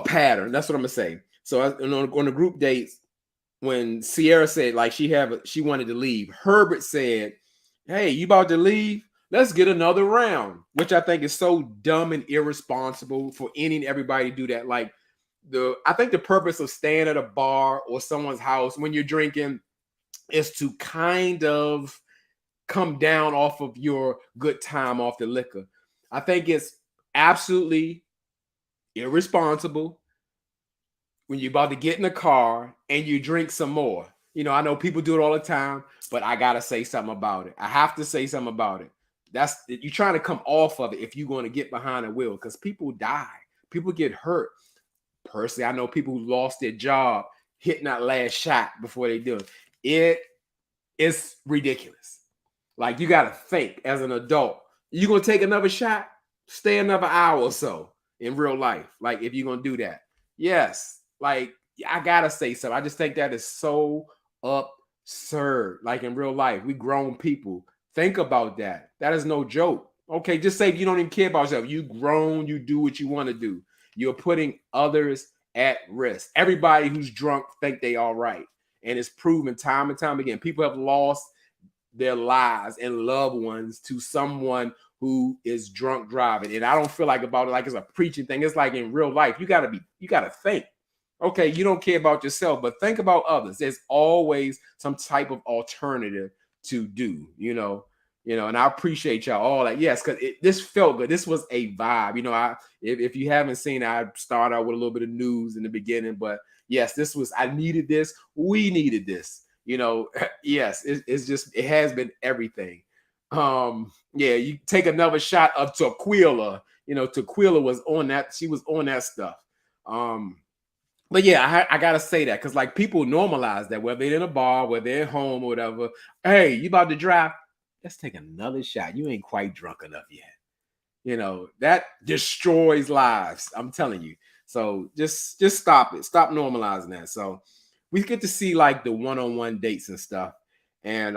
pattern. That's what I'm gonna say. So on the group dates, when Sierra said like she wanted to leave, Herbert said, "Hey, you about to leave? Let's get another round," which I think is so dumb and irresponsible for any and everybody to do that. Like I think the purpose of staying at a bar or someone's house when you're drinking is to kind of come down off of your good time off the liquor. I think it's absolutely irresponsible when you're about to get in the car and you drink some more. I know people do it all the time, but I gotta say something about it. I have to say something about it. That's you're trying to come off of it if you're going to get behind a wheel, because people die, people get hurt. Personally, I know people who lost their job hitting that last shot before they do it. It is ridiculous. Like, you gotta think as an adult. You gonna take another shot? Stay another hour or so in real life. Like, if you're gonna do that, yes. Like, I gotta say something. I just think that is so absurd. Like in real life, we grown people. Think about that. That is no joke. Okay, just say you don't even care about yourself. You grown, you do what you want to do. You're putting others at risk. Everybody who's drunk think they all right. And it's proven time and time again. People have lost their lives and loved ones to someone who is drunk driving. And I don't feel like about it like it's a preaching thing. It's like in real life, you gotta think. Okay, you don't care about yourself, but think about others. There's always some type of alternative to do, and I appreciate y'all all that. Yes, because this felt good. This was a vibe. If you haven't seen it, I started out with a little bit of news in the beginning, but yes, I needed this. We needed this. Yes, it has been everything. Yeah, you take another shot of Tequila. Tequila was on that. She was on that stuff. But yeah, I gotta say that because like people normalize that, whether they're in a bar, whether they're at home or whatever. Hey, you about to drive? Let's take another shot. You ain't quite drunk enough yet. That destroys lives. I'm telling you. So just stop it. Stop normalizing that. So we get to see like the one-on-one dates and stuff. And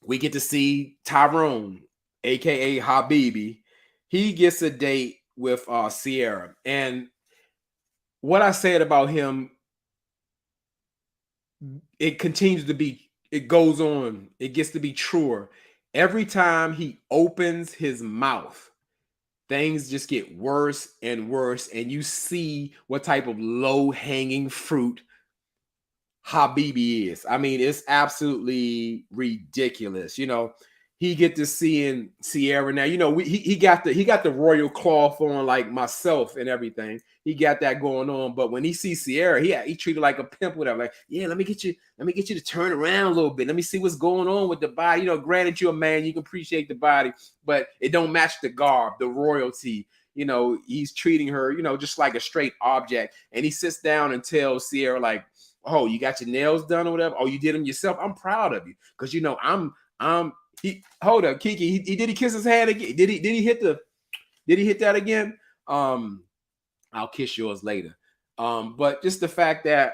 we get to see Tyrone, aka Habibi. He gets a date with Ciara. And what I said about him, it continues to be, it goes on, it gets to be truer. Every time he opens his mouth, things just get worse and worse. And you see what type of low-hanging fruit Habibi is. I mean, it's absolutely ridiculous. He get to seeing Ciara now. He got the royal cloth on like myself and everything. He got that going on. But when he sees Ciara, he treated like a pimp, whatever. Like, yeah, let me get you to turn around a little bit. Let me see what's going on with the body. Granted, you're a man, you can appreciate the body, but it don't match the garb, the royalty. He's treating her, just like a straight object. And he sits down and tells Ciara, like, oh, you got your nails done or whatever. Oh, you did them yourself. I'm proud of you because hold up, Kiki. Did he kiss his hand again? Did he hit that again? I'll kiss yours later. But just the fact that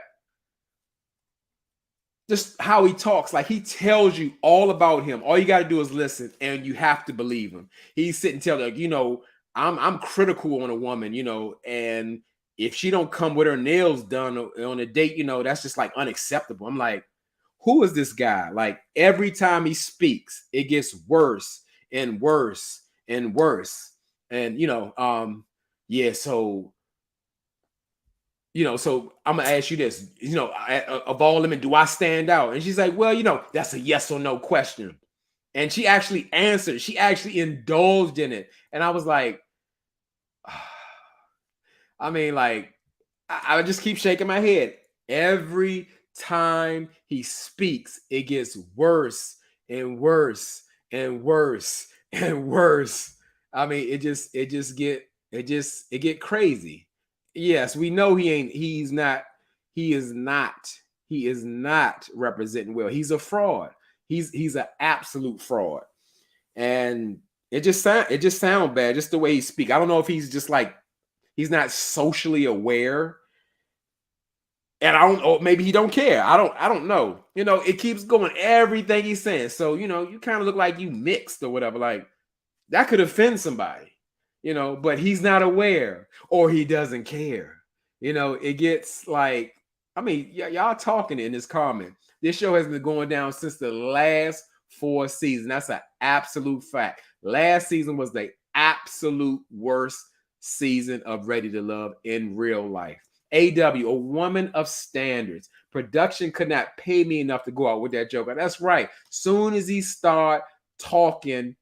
just how he talks, like he tells you all about him. All you got to do is listen, and you have to believe him. He's sitting telling like, I'm critical on a woman, and if she don't come with her nails done on a date, that's just like unacceptable. I'm like, who is this guy? Like every time he speaks, it gets worse and worse and worse. And yeah, so so I'm gonna ask you this, of all of them, do I stand out? And she's like, well, that's a yes or no question. And she actually answered, she actually indulged in it. And I was like, I mean, like, I just keep shaking my head. Every time he speaks, it gets worse and worse and worse and worse. I mean, it get crazy. Yes, we know he is not representing well. He's a fraud. He's an absolute fraud. And it just sounds bad, just the way he speaks. I don't know if he's just like, he's not socially aware. And I don't know, maybe he don't care. I don't know. It keeps going, everything he's saying. So, you kind of look like you mixed or whatever. Like that could offend somebody, but he's not aware or he doesn't care. It gets like, I mean, y'all talking in this comment. This show has been going down since the last 4 seasons. That's an absolute fact. Last season was the absolute worst season of Ready to Love in real life. AW, a woman of standards. Production could not pay me enough to go out with that joke. That's right. Soon as he start talking,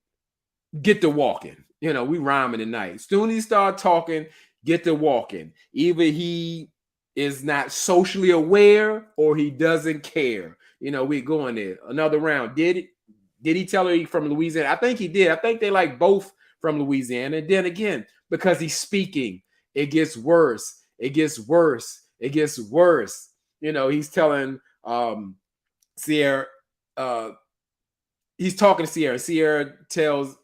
get to walking. We rhyming tonight. Soon as he start talking, get to walking. Either he is not socially aware or he doesn't care. We going there. Another round. Did he tell her he from Louisiana? I think he did. I think they like both from Louisiana. And then again, because he's speaking, it gets worse. It gets worse. It gets worse. He's telling Ciara, he's talking to Ciara. Ciara tells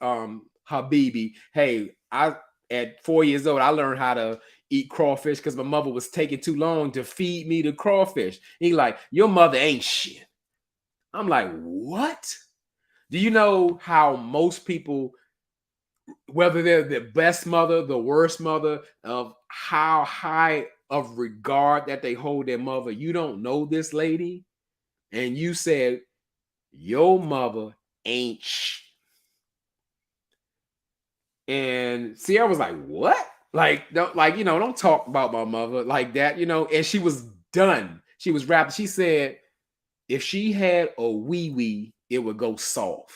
Habibi, hey, at 4 years old, I learned how to eat crawfish because my mother was taking too long to feed me the crawfish. He like, your mother ain't shit. I'm like, what? Do you know how most people, whether they're the best mother, the worst mother, of how high of regard that they hold their mother? You don't know this lady, and you said your mother ain't shit. And Sierra was like, what? Like, don't don't talk about my mother like that, And she was done. She was rapping. She said, if she had a wee wee, it would go soft.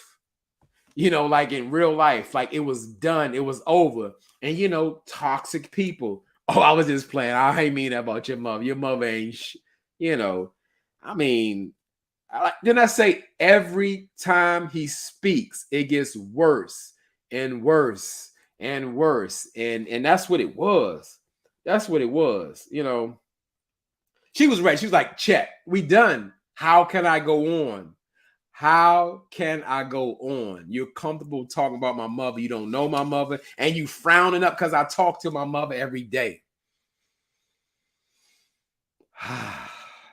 Like in real life, like it was done, it was over. And toxic people. Oh, I was just playing. I ain't mean that about your mother. Your mother ain't, I mean, didn't I say every time he speaks, it gets worse and worse and worse, and that's what it was. That's what it was. She was right. She was like, check, we done. How can I go on? How can I go on? You're comfortable talking about my mother. You don't know my mother, and you frowning up because I talk to my mother every day.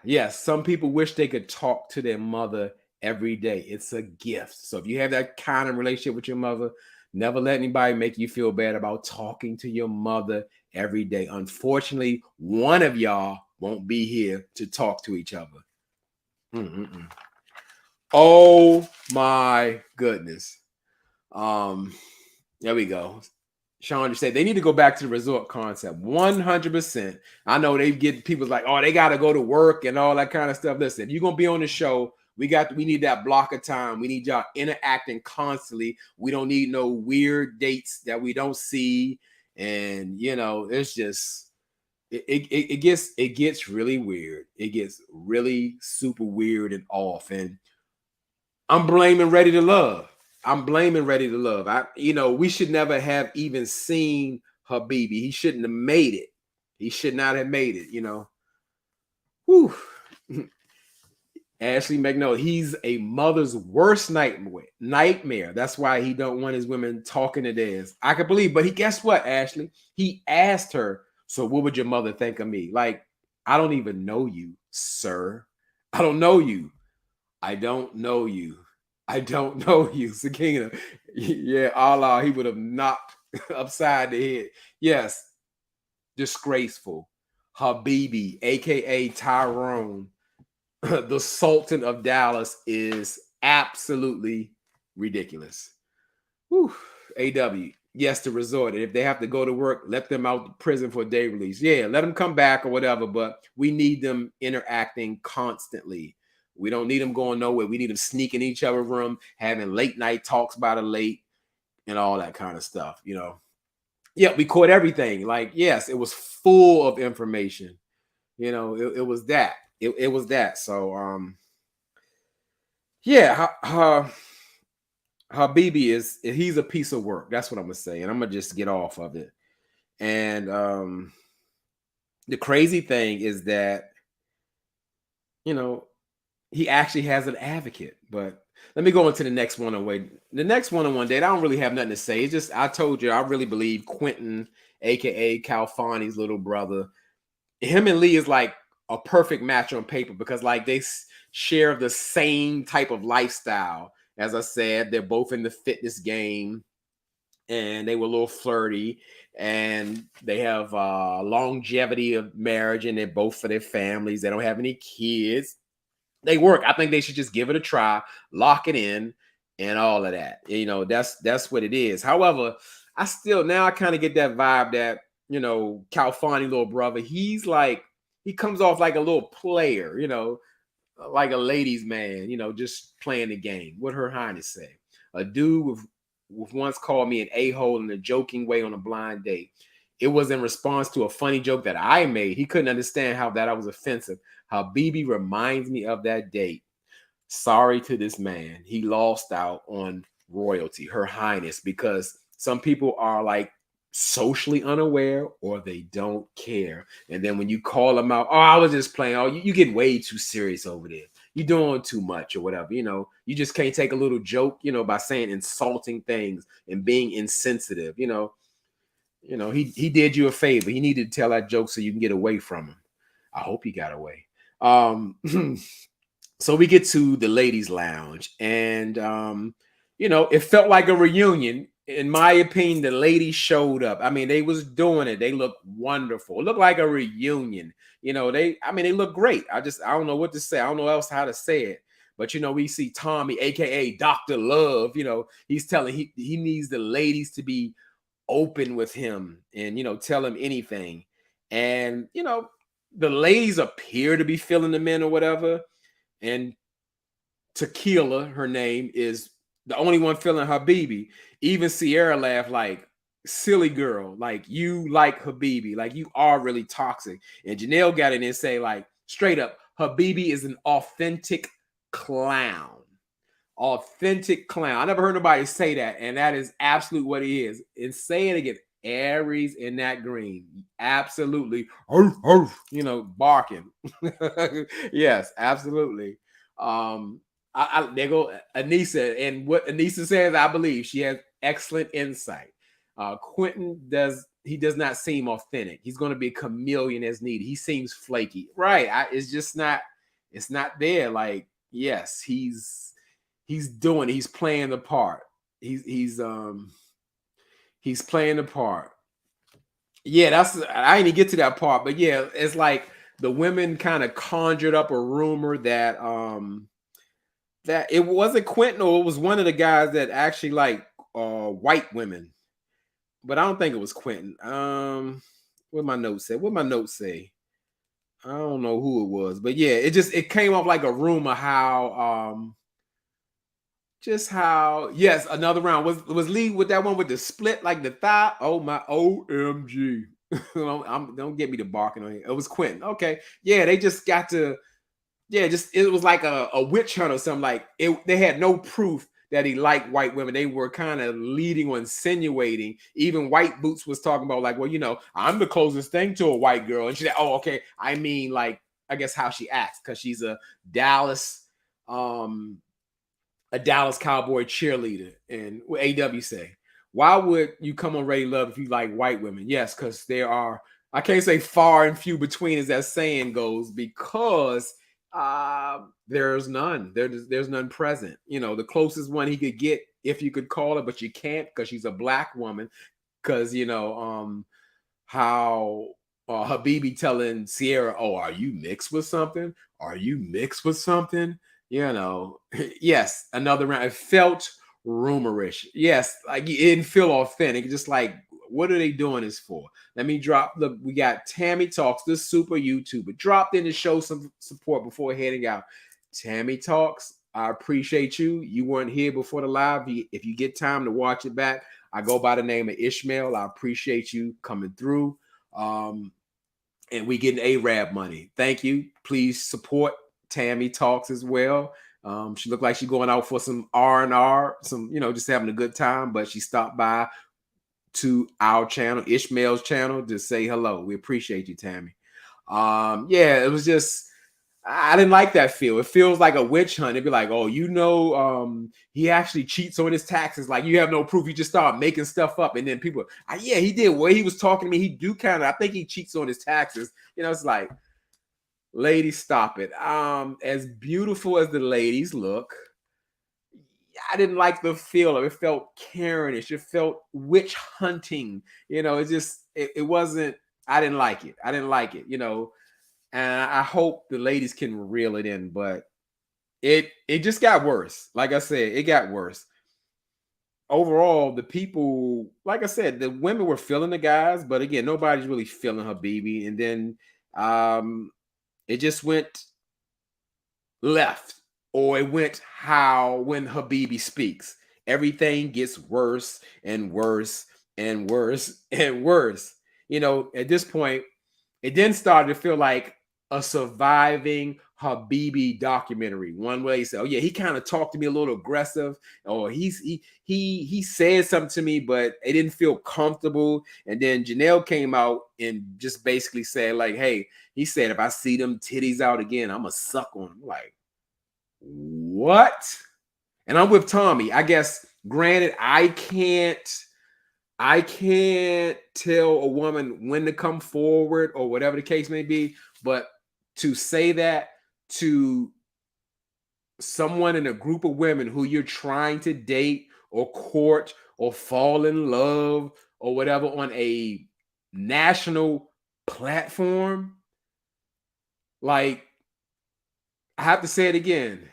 Yes, some people wish they could talk to their mother every day. It's a gift. So if you have that kind of relationship with your mother, never let anybody make you feel bad about talking to your mother every day. Unfortunately, one of y'all won't be here to talk to each other. Mm-mm-mm. Oh my goodness. There we go. Sean just said they need to go back to the resort concept 100%. I know they get people like, oh, they got to go to work and all that kind of stuff. Listen, if you're going to be on the show, we need that block of time. We need y'all interacting constantly. We don't need no weird dates that we don't see. And, it's just, it gets really weird. It gets really super weird and off. And I'm blaming Ready to Love. I'm blaming Ready to Love. We should never have even seen Habibi. He shouldn't have made it. He should not have made it, Whew. Ashley McNulty, he's a mother's worst nightmare. That's why he don't want his women talking to theirs. I can believe, but guess what, Ashley? He asked her, so what would your mother think of me? Like, I don't even know you, sir. I don't know you. I don't know you. I don't know you, Sakina. Yeah, Allah, he would have knocked upside the head. Yes, disgraceful. Habibi, aka Tyrone, the Sultan of Dallas, is absolutely ridiculous. Whew. AW, yes, the resort. And if they have to go to work, let them out of prison for a day release. Yeah, let them come back or whatever, but we need them interacting constantly. We don't need them going nowhere. We need them sneaking each other's room, having late night talks by the late and all that kind of stuff, Yeah, we caught everything. Like, yes, it was full of information. It was that. It was that. So, yeah, Habibi he's a piece of work. That's what I'm gonna say, and I'm gonna just get off of it. And the crazy thing is that he actually has an advocate. But let me go into the next one-on-one. The next one-on-one date, I don't really have nothing to say. It's just I told you I really believe Quentin, aka Calfani's little brother, him and Lee is like a perfect match on paper because like they share the same type of lifestyle. As I said, they're both in the fitness game, and they were a little flirty, and they have longevity of marriage, and they're both for their families. They don't have any kids. They work. I think they should just give it a try, lock it in, and all of that. That's what it is. However, I kind of get that vibe that Calfani little brother, he comes off like a little player, like a ladies' man, just playing the game. What Her Highness say? A dude with once called me an a-hole in a joking way on a blind date. It was in response to a funny joke that I made. He couldn't understand how that I was offensive. Habibi reminds me of that date. Sorry to this man. He lost out on royalty, Her Highness, because some people are like socially unaware or they don't care. And then when you call them out, oh, I was just playing. Oh, you get way too serious over there. You're doing too much or whatever. You just can't take a little joke, by saying insulting things and being insensitive. You know, he did you a favor. He needed to tell that joke so you can get away from him. I hope he got away. So we get to the ladies' lounge, and you know, it felt like a reunion. In my opinion, the ladies showed up. I mean, they was doing it. They looked wonderful. It looked like a reunion. You know, they look great. I don't know what to say. I don't know else how to say it. But you know, we see Tommy, aka Dr. Love, you know, he's telling he needs the ladies to be open with him and you know, tell him anything. And you know, the ladies appear to be feeling the men or whatever. And Tequila, her name, is the only one feeling Habibi. Even Sierra laughed like, silly girl, like you like Habibi, like you are really toxic. And Janelle got in and say, like, straight up, Habibi is an authentic clown. Authentic clown. I never heard nobody say that, and that is absolute what he is. And say it again, Aries in that green, absolutely, you know, barking. Yes, absolutely. Um, there go Anissa, and what Anissa says, I believe she has excellent insight. Quentin does not seem authentic. He's going to be a chameleon as needed. He seems flaky, right? It's just not. It's not there. Like, yes, he's doing it. He's playing the part. He's playing the part. Yeah, I didn't get to that part, but yeah, it's like the women kind of conjured up a rumor that it wasn't Quentin, or it was one of the guys that actually like white women. But I don't think it was Quentin. What my notes say? What my notes say? I don't know who it was, but yeah, it came off like a rumor how just how, yes, another round was Lee with that one with the split like the thigh. Oh my OMG. Don't get me to barking on it. It was Quentin. Okay. Yeah, they just got to, yeah, just it was like a witch hunt or something. Like they had no proof that he liked white women. They were kind of leading or insinuating. Even White Boots was talking about, like, well, you know, I'm the closest thing to a white girl. And she said, oh, okay. I mean, like, I guess how she acts, because she's Dallas, um, a Dallas Cowboy cheerleader. And what AW say, why would you come on Ready Love if you like white women? Yes, because there are, I can't say far and few between, as that saying goes, because there's none. There's none present. You know, the closest one he could get, if you could call it, but you can't because she's a black woman. Because you know, how Habibi telling Sierra, "Oh, are you mixed with something? Are you mixed with something?" You know, yes, another round. It felt rumorish. Yes, like it didn't feel authentic. Just like, what are they doing this for? Let me drop the. We got Tammy Talks, this super YouTuber, dropped in to show some support before heading out. Tammy Talks, I appreciate you. You weren't here before the live. If you get time to watch it back, I go by the name of Ishmael. I appreciate you coming through. And we getting Arab money. Thank you. Please support Tammy Talks as well. She looked like she's going out for some R&R, some, you know, just having a good time, but she stopped by to our channel, Ishmael's channel, to say hello. We appreciate you, Tammy. Yeah, it was just, I didn't like that feel. It feels like a witch hunt. It'd be like, oh, you know, he actually cheats on his taxes. Like, you have no proof. You just start making stuff up. And then people, yeah, he did. Well, he was talking to me. He do kind of, I think he cheats on his taxes. You know, it's like, ladies, stop it. As beautiful as the ladies look, I didn't like the feel of it. It felt Karenish. It felt witch hunting. You know, it wasn't, I didn't like it. I didn't like it, you know. And I hope the ladies can reel it in, but it just got worse. Like I said, it got worse. Overall, the people, like I said, the women were feeling the guys, but again, nobody's really feeling Habibi. And then it just went left, or it went how when Habibi speaks. Everything gets worse and worse and worse and worse. You know, at this point, it then started to feel like a surviving Habibi documentary. One way he said, "Oh yeah, he kind of talked to me a little aggressive, or he said something to me, but it didn't feel comfortable." And then Janelle came out and just basically said, like, "Hey," he said, "if I see them titties out again, I'm gonna suck on them." Like, what? And I'm with Tommy. I guess, granted, I can't tell a woman when to come forward or whatever the case may be, but to say that to someone in a group of women who you're trying to date or court or fall in love or whatever on a national platform, like, I have to say it again.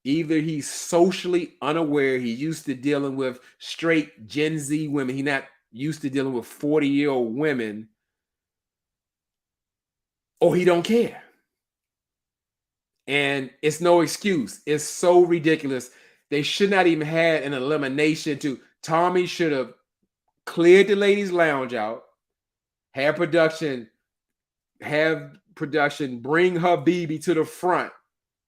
Either he's socially unaware, he's used to dealing with straight Gen Z women, he's not used to dealing with 40-year-old women, or he don't care. And it's no excuse. It's so ridiculous. They should not even had an elimination to Tommy should have cleared the ladies' lounge out, have production bring Habibi to the front,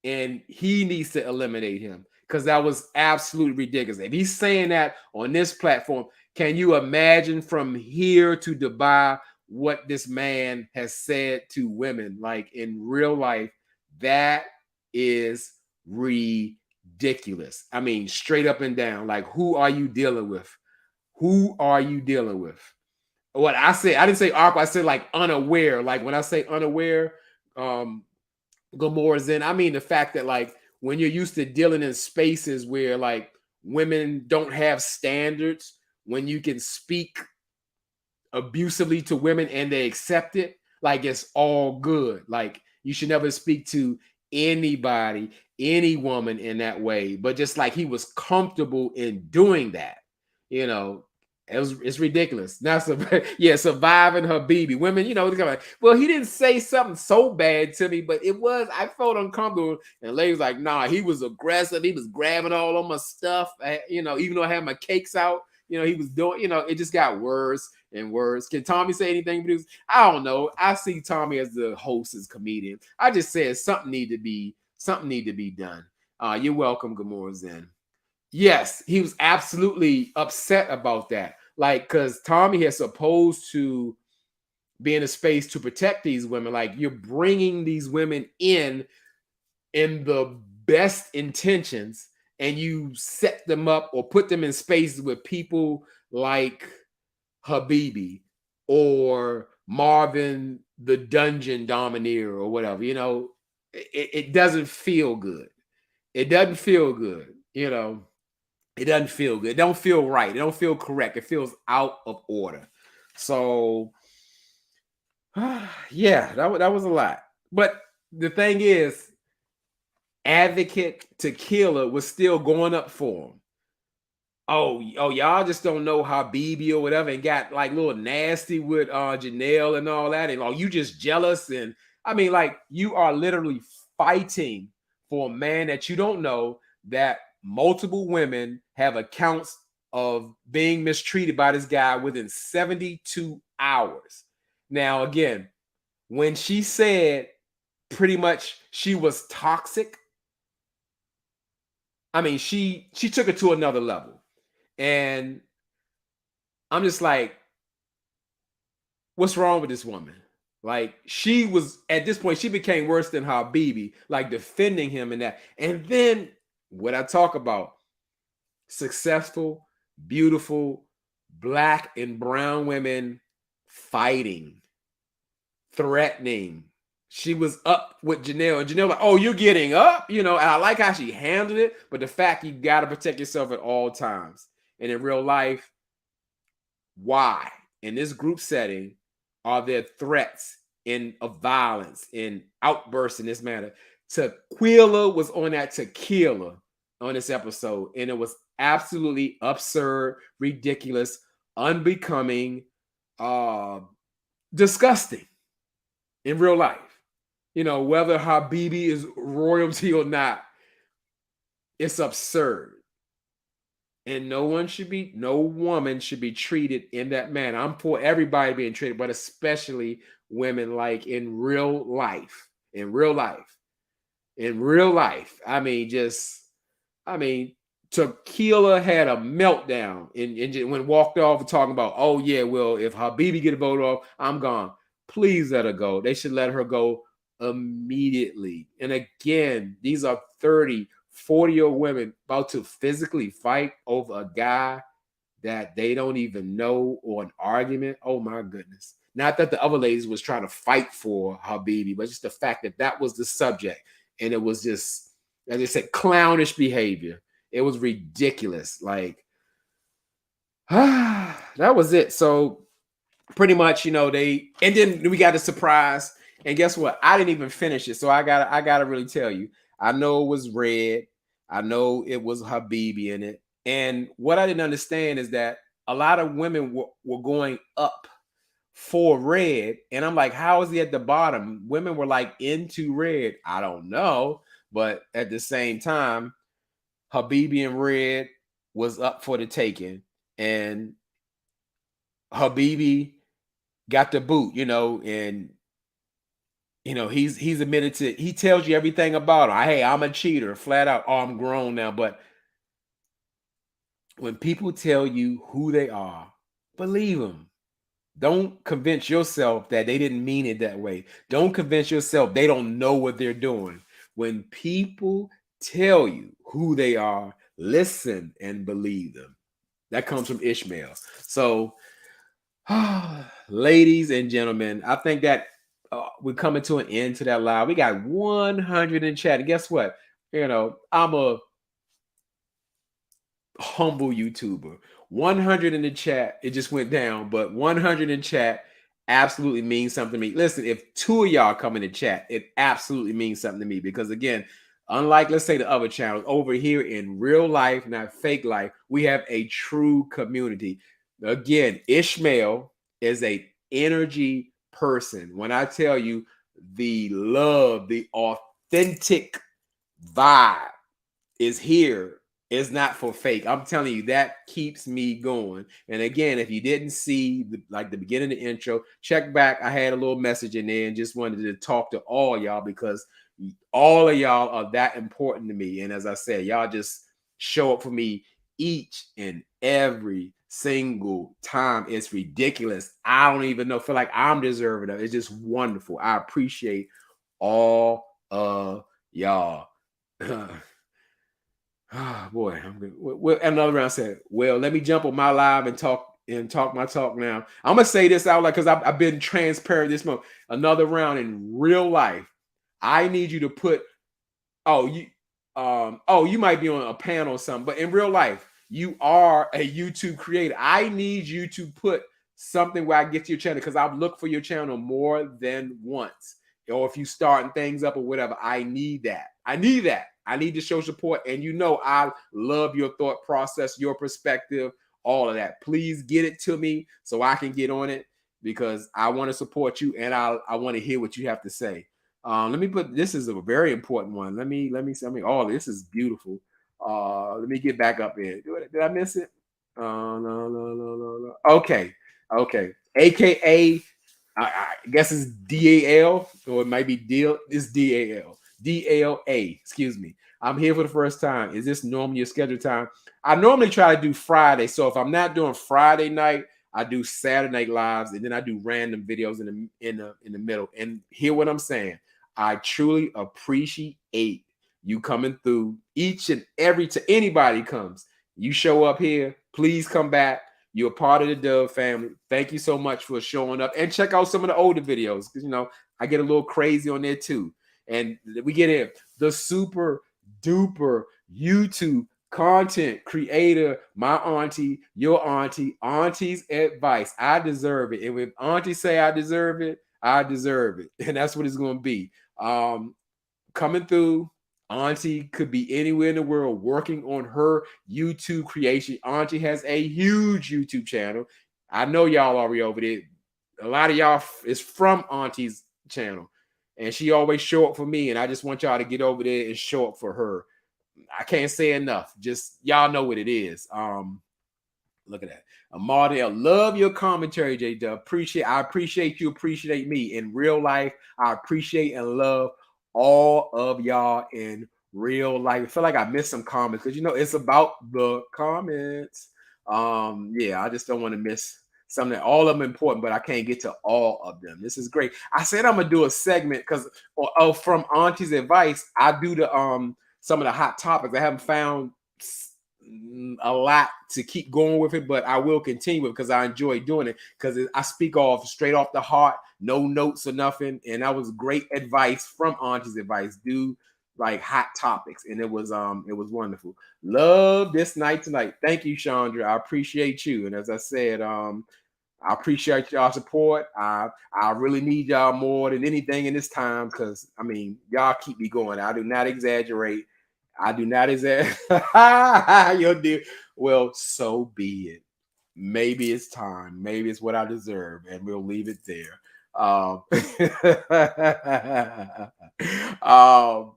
and he needs to eliminate him because that was absolutely ridiculous. If he's saying that on this platform, can you imagine from here to Dubai what this man has said to women? Like in real life, that is ridiculous. I mean, straight up and down. Like, who are you dealing with? Who are you dealing with? What I said, I didn't say awkward. I said like unaware. Like when I say unaware, Gomorrah Zen, I mean the fact that like when you're used to dealing in spaces where like women don't have standards, when you can speak abusively to women and they accept it, like it's all good. Like you should never speak to anybody, any woman in that way. But just like he was comfortable in doing that, you know, it's ridiculous. Now, surviving Habibi. Women, you know, they're like, well, he didn't say something so bad to me, but I felt uncomfortable. And ladies like, nah, he was aggressive. He was grabbing all on my stuff. You know, even though I had my cakes out, you know, he was doing, you know, it just got worse and worse. Can Tommy say anything? I don't know. I see Tommy as the host, as comedian. I just said something need to be done. You're welcome, Gomorrah Zen. Yes, he was absolutely upset about that. Like, because Tommy is supposed to be in a space to protect these women. Like, you're bringing these women in the best intentions, and you set them up or put them in spaces with people like Habibi or Marvin the Dungeon Domineer or whatever. You know, it doesn't feel good. It doesn't feel good, you know. It doesn't feel good. It don't feel right. It don't feel correct. It feels out of order. So, yeah, that was a lot. But the thing is, Advocate Tequila was still going up for him. Oh, y'all just don't know Habibi or whatever, and got like a little nasty with Janelle and all that, and you just jealous. And I mean, like, you are literally fighting for a man that you don't know, that multiple women have accounts of being mistreated by this guy within 72 hours. Now, again, when she said pretty much she was toxic, I mean, she took it to another level. And I'm just like, what's wrong with this woman? Like, she was, at this point, she became worse than Habibi, like defending him and that. And then what I talk about, successful, beautiful, black and brown women fighting, threatening. She was up with Janelle, and Janelle like, oh, you're getting up, you know. And I like how she handled it, but the fact you got to protect yourself at all times. And in real life, why in this group setting are there threats of violence and outbursts in this manner? Tequila was on that tequila on this episode, and it was absolutely absurd, ridiculous, unbecoming, disgusting in real life. You know, whether Habibi is royalty or not, it's absurd. And no woman should be treated in that manner. I'm for everybody being treated, but especially women, like in real life. In real life. I mean, Tequila had a meltdown and when walked off and talking about, oh yeah, well, if Habibi get a vote off, I'm gone. Please let her go. They should let her go immediately. And again, these are 30, 40-year-old women about to physically fight over a guy that they don't even know, or an argument. Oh my goodness. Not that the other ladies was trying to fight for Habibi, but just the fact that that was the subject. And it was just, as I said, clownish behavior. It was ridiculous. Like, that was it. So pretty much, they, and then we got a surprise. And guess what? I didn't even finish it. So I gotta really tell you. I know it was red. I know it was Habibi in it. And what I didn't understand is that a lot of women were going up for red. And I'm like, how is he at the bottom? Women were like into red. I don't know. But at the same time, Habibi and red was up for the taking. And Habibi got the boot, and he's admitted to, he tells you everything about him. Hey, I'm a cheater, flat out. Oh, I'm grown now. But when people tell you who they are, believe them. Don't convince yourself that they didn't mean it that way. Don't convince yourself they don't know what they're doing. When people tell you who they are, listen and believe them. That comes from Ishmael. So, ladies and gentlemen, I think that we're coming to an end to that live. We got 100 in chat. And guess what? I'm a humble YouTuber. 100 in the chat, it just went down, but 100 in chat absolutely means something to me. Listen, if 2 of y'all come in the chat, it absolutely means something to me, because again, unlike, let's say, the other channels, over here in real life, not fake life, we have a true community. Again, Ishmael is a energy person. When I tell you, the love, the authentic vibe is here. It's not for fake. I'm telling you, that keeps me going. And again, if you didn't see the beginning of the intro, check back. I had a little message in there and just wanted to talk to all y'all, because all of y'all are that important to me. And as I said, y'all just show up for me each and every single time. It's ridiculous. I don't even know, feel like I'm deserving of it. It's just wonderful. I appreciate all of y'all. Oh boy, I'm good. Well, another round said, well, let me jump on my live and talk my talk now. I'm gonna say this out loud because I've been transparent this month. Another round in real life. I need you to put, you might be on a panel or something, but in real life, you are a YouTube creator. I need you to put something where I get to your channel, because I've looked for your channel more than once. Or if you starting things up or whatever, I need that. I need to show support. And I love your thought process, your perspective, all of that. Please get it to me so I can get on it, because I want to support you and I want to hear what you have to say. Let me put, this is a very important one. Let me oh, this is beautiful. Let me get back up here. Did I miss it? No. Okay. AKA, I guess it's DAL, or it might be deal. It's DAL. DALA. Excuse me. I'm here for the first time. Is this normally your scheduled time? I normally try to do Friday. So if I'm not doing Friday night, I do Saturday night lives, and then I do random videos in the middle. And hear what I'm saying. I truly appreciate you coming through each and every, to anybody comes. You show up here, please come back. You're a part of the Dove family. Thank you so much for showing up, and check out some of the older videos, because I get a little crazy on there too. And we get in the super duper YouTube content creator, my auntie, your auntie, auntie's advice. I deserve it. And if auntie say I deserve it, I deserve it. And that's what it's going to be. Coming through. Auntie could be anywhere in the world working on her YouTube creation. Auntie has a huge YouTube channel. I know y'all already over there. A lot of y'all is from Auntie's channel, and she always show up for me. And I just want y'all to get over there and show up for her. I can't say enough. Just y'all know what it is. Look at that. Amardale, love your commentary, J Dub. I appreciate you. Appreciate me in real life. I appreciate and love all of y'all in real life. I feel like I missed some comments, because it's about the comments. Yeah, I just don't want to miss something. All of them important, but I can't get to all of them. This is great. I said I'm gonna do a segment because from Auntie's advice, I do the some of the hot topics. I haven't found a lot to keep going with it, but I will continue it because I enjoy doing it because I speak off straight off the heart, no notes or nothing. And that was great advice from Auntie's advice. Do like hot topics, and it was wonderful. Love this night tonight. Thank you, Chandra. I appreciate you. And as I said, I appreciate y'all support. I really need y'all more than anything in this time because I mean y'all keep me going. I do not exaggerate. I do not exaggerate. You'll do well. So be it. Maybe it's time. Maybe it's what I deserve, and we'll leave it there.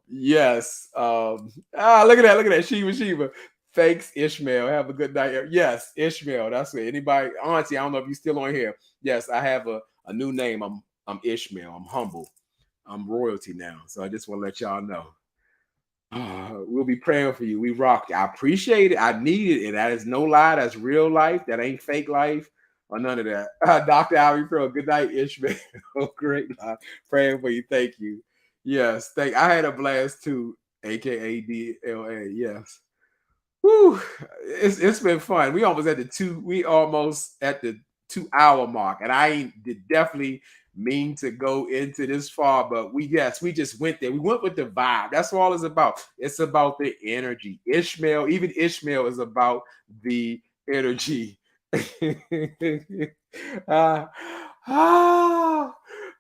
Yes. Look at that. Look at that. Shiva. Thanks, Ishmael. Have a good night. Yes, Ishmael. That's it. Anybody, Auntie, I don't know if you're still on here. Yes, I have a new name. I'm Ishmael. I'm humble. I'm royalty now. So I just want to let y'all know. We'll be praying for you. We rock. I appreciate it. I need it. And that is no lie. That's real life. That ain't fake life or none of that. Dr. Ivy Pearl, good night, Ishmael. Great life. Praying for you. Thank you. Yes. I had a blast too, aka DLA. Yes. Whew. It's been fun. We almost at the 2 hour mark, and I ain't definitely mean to go into this far, but we just went there. We went with the vibe. That's all it's about. It's about the energy. Even Ishmael is about the energy. uh, oh,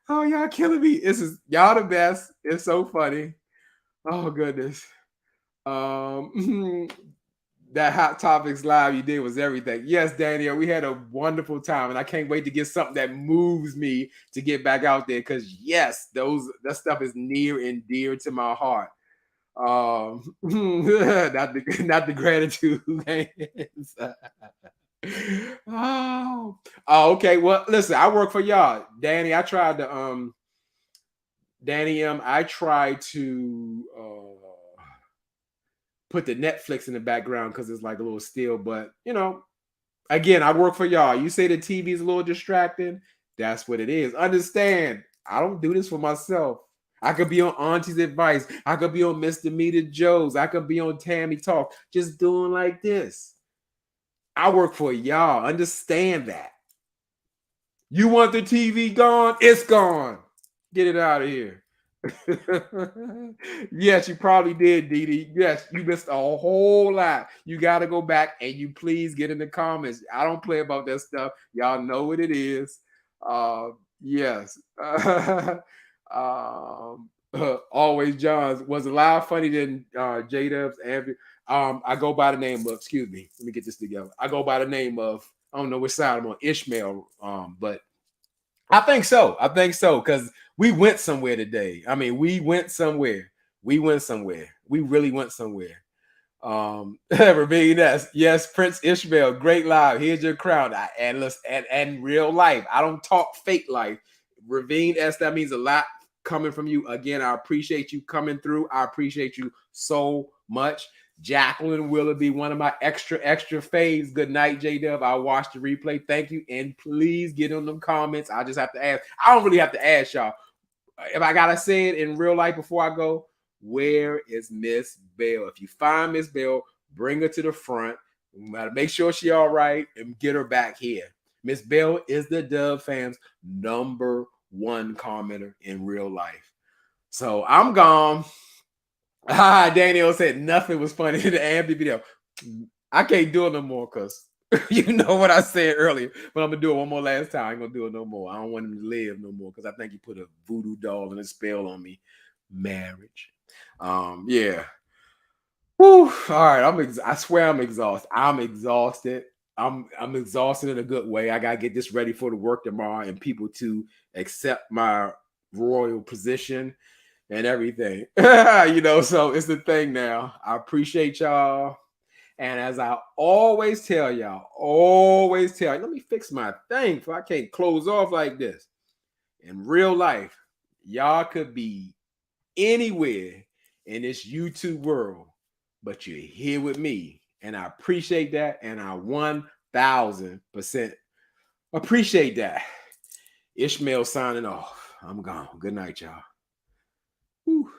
y'all killing me. This is y'all the best. It's so funny. Oh goodness. That Hot Topics live you did was everything. Yes, Daniel, we had a wonderful time, and I can't wait to get something that moves me to get back out there. Because yes, that stuff is near and dear to my heart. Not the gratitude. Okay. Well, listen, I work for y'all, Danny. I tried to Danny I tried to put the Netflix in the background because it's like a little still. But again, I work for y'all. You say the TV is a little distracting. That's what it is. Understand? I don't do this for myself. I could be on Auntie's advice. I could be on Mr. Meter Joe's. I could be on Tammy Talk, just doing like this. I work for y'all. Understand that. You want the TV gone? It's gone. Get it out of here. Yes, you probably did, Dee Dee. Yes, you missed a whole lot. You got to go back and you please get in the comments. I don't play about that stuff. Y'all know what it is. Yes. Always John's was a lot funny than J Dubs and I go by the name of, excuse me, let me get this together. I go by the name of, I don't know which side I'm on, Ishmael, but I think so. Because we went somewhere today. I mean, we went somewhere. We really went somewhere. Ravine, yes, Prince Ishmael, great live. Here's your crown. And real life. I don't talk fake life. Ravine S, that means a lot coming from you. Again, I appreciate you coming through. I appreciate you so much. Jacqueline Willoughby, one of my extra faves. Good night, J-Dub. I watched the replay. Thank you. And please get in them comments. I just have to ask. I don't really have to ask y'all. If I gotta say it in real life before I go, where is Miss Bell? If you find Miss Bell, bring her to the front. We gotta make sure she all right and get her back here. Miss Bell is the Dub fans' #1 commenter in real life. So I'm gone. Daniel said nothing was funny in the Ambi video. I can't do it no more because you know what I said earlier, but I'm gonna do it one more last time. I ain't gonna do it no more. I don't want him to live no more because I think he put a voodoo doll and a spell on me. Marriage. Yeah. Whew. All right. I swear I'm exhausted. I'm exhausted. I'm exhausted in a good way. I gotta get this ready for the work tomorrow and people to accept my royal position and everything. So it's the thing now. I appreciate y'all. And as I always tell y'all, let me fix my thing so I can't close off like this. In real life, y'all could be anywhere in this YouTube world, but you're here with me. And I appreciate that. And I 1000% appreciate that. Ishmael signing off. I'm gone. Good night, y'all. Whew.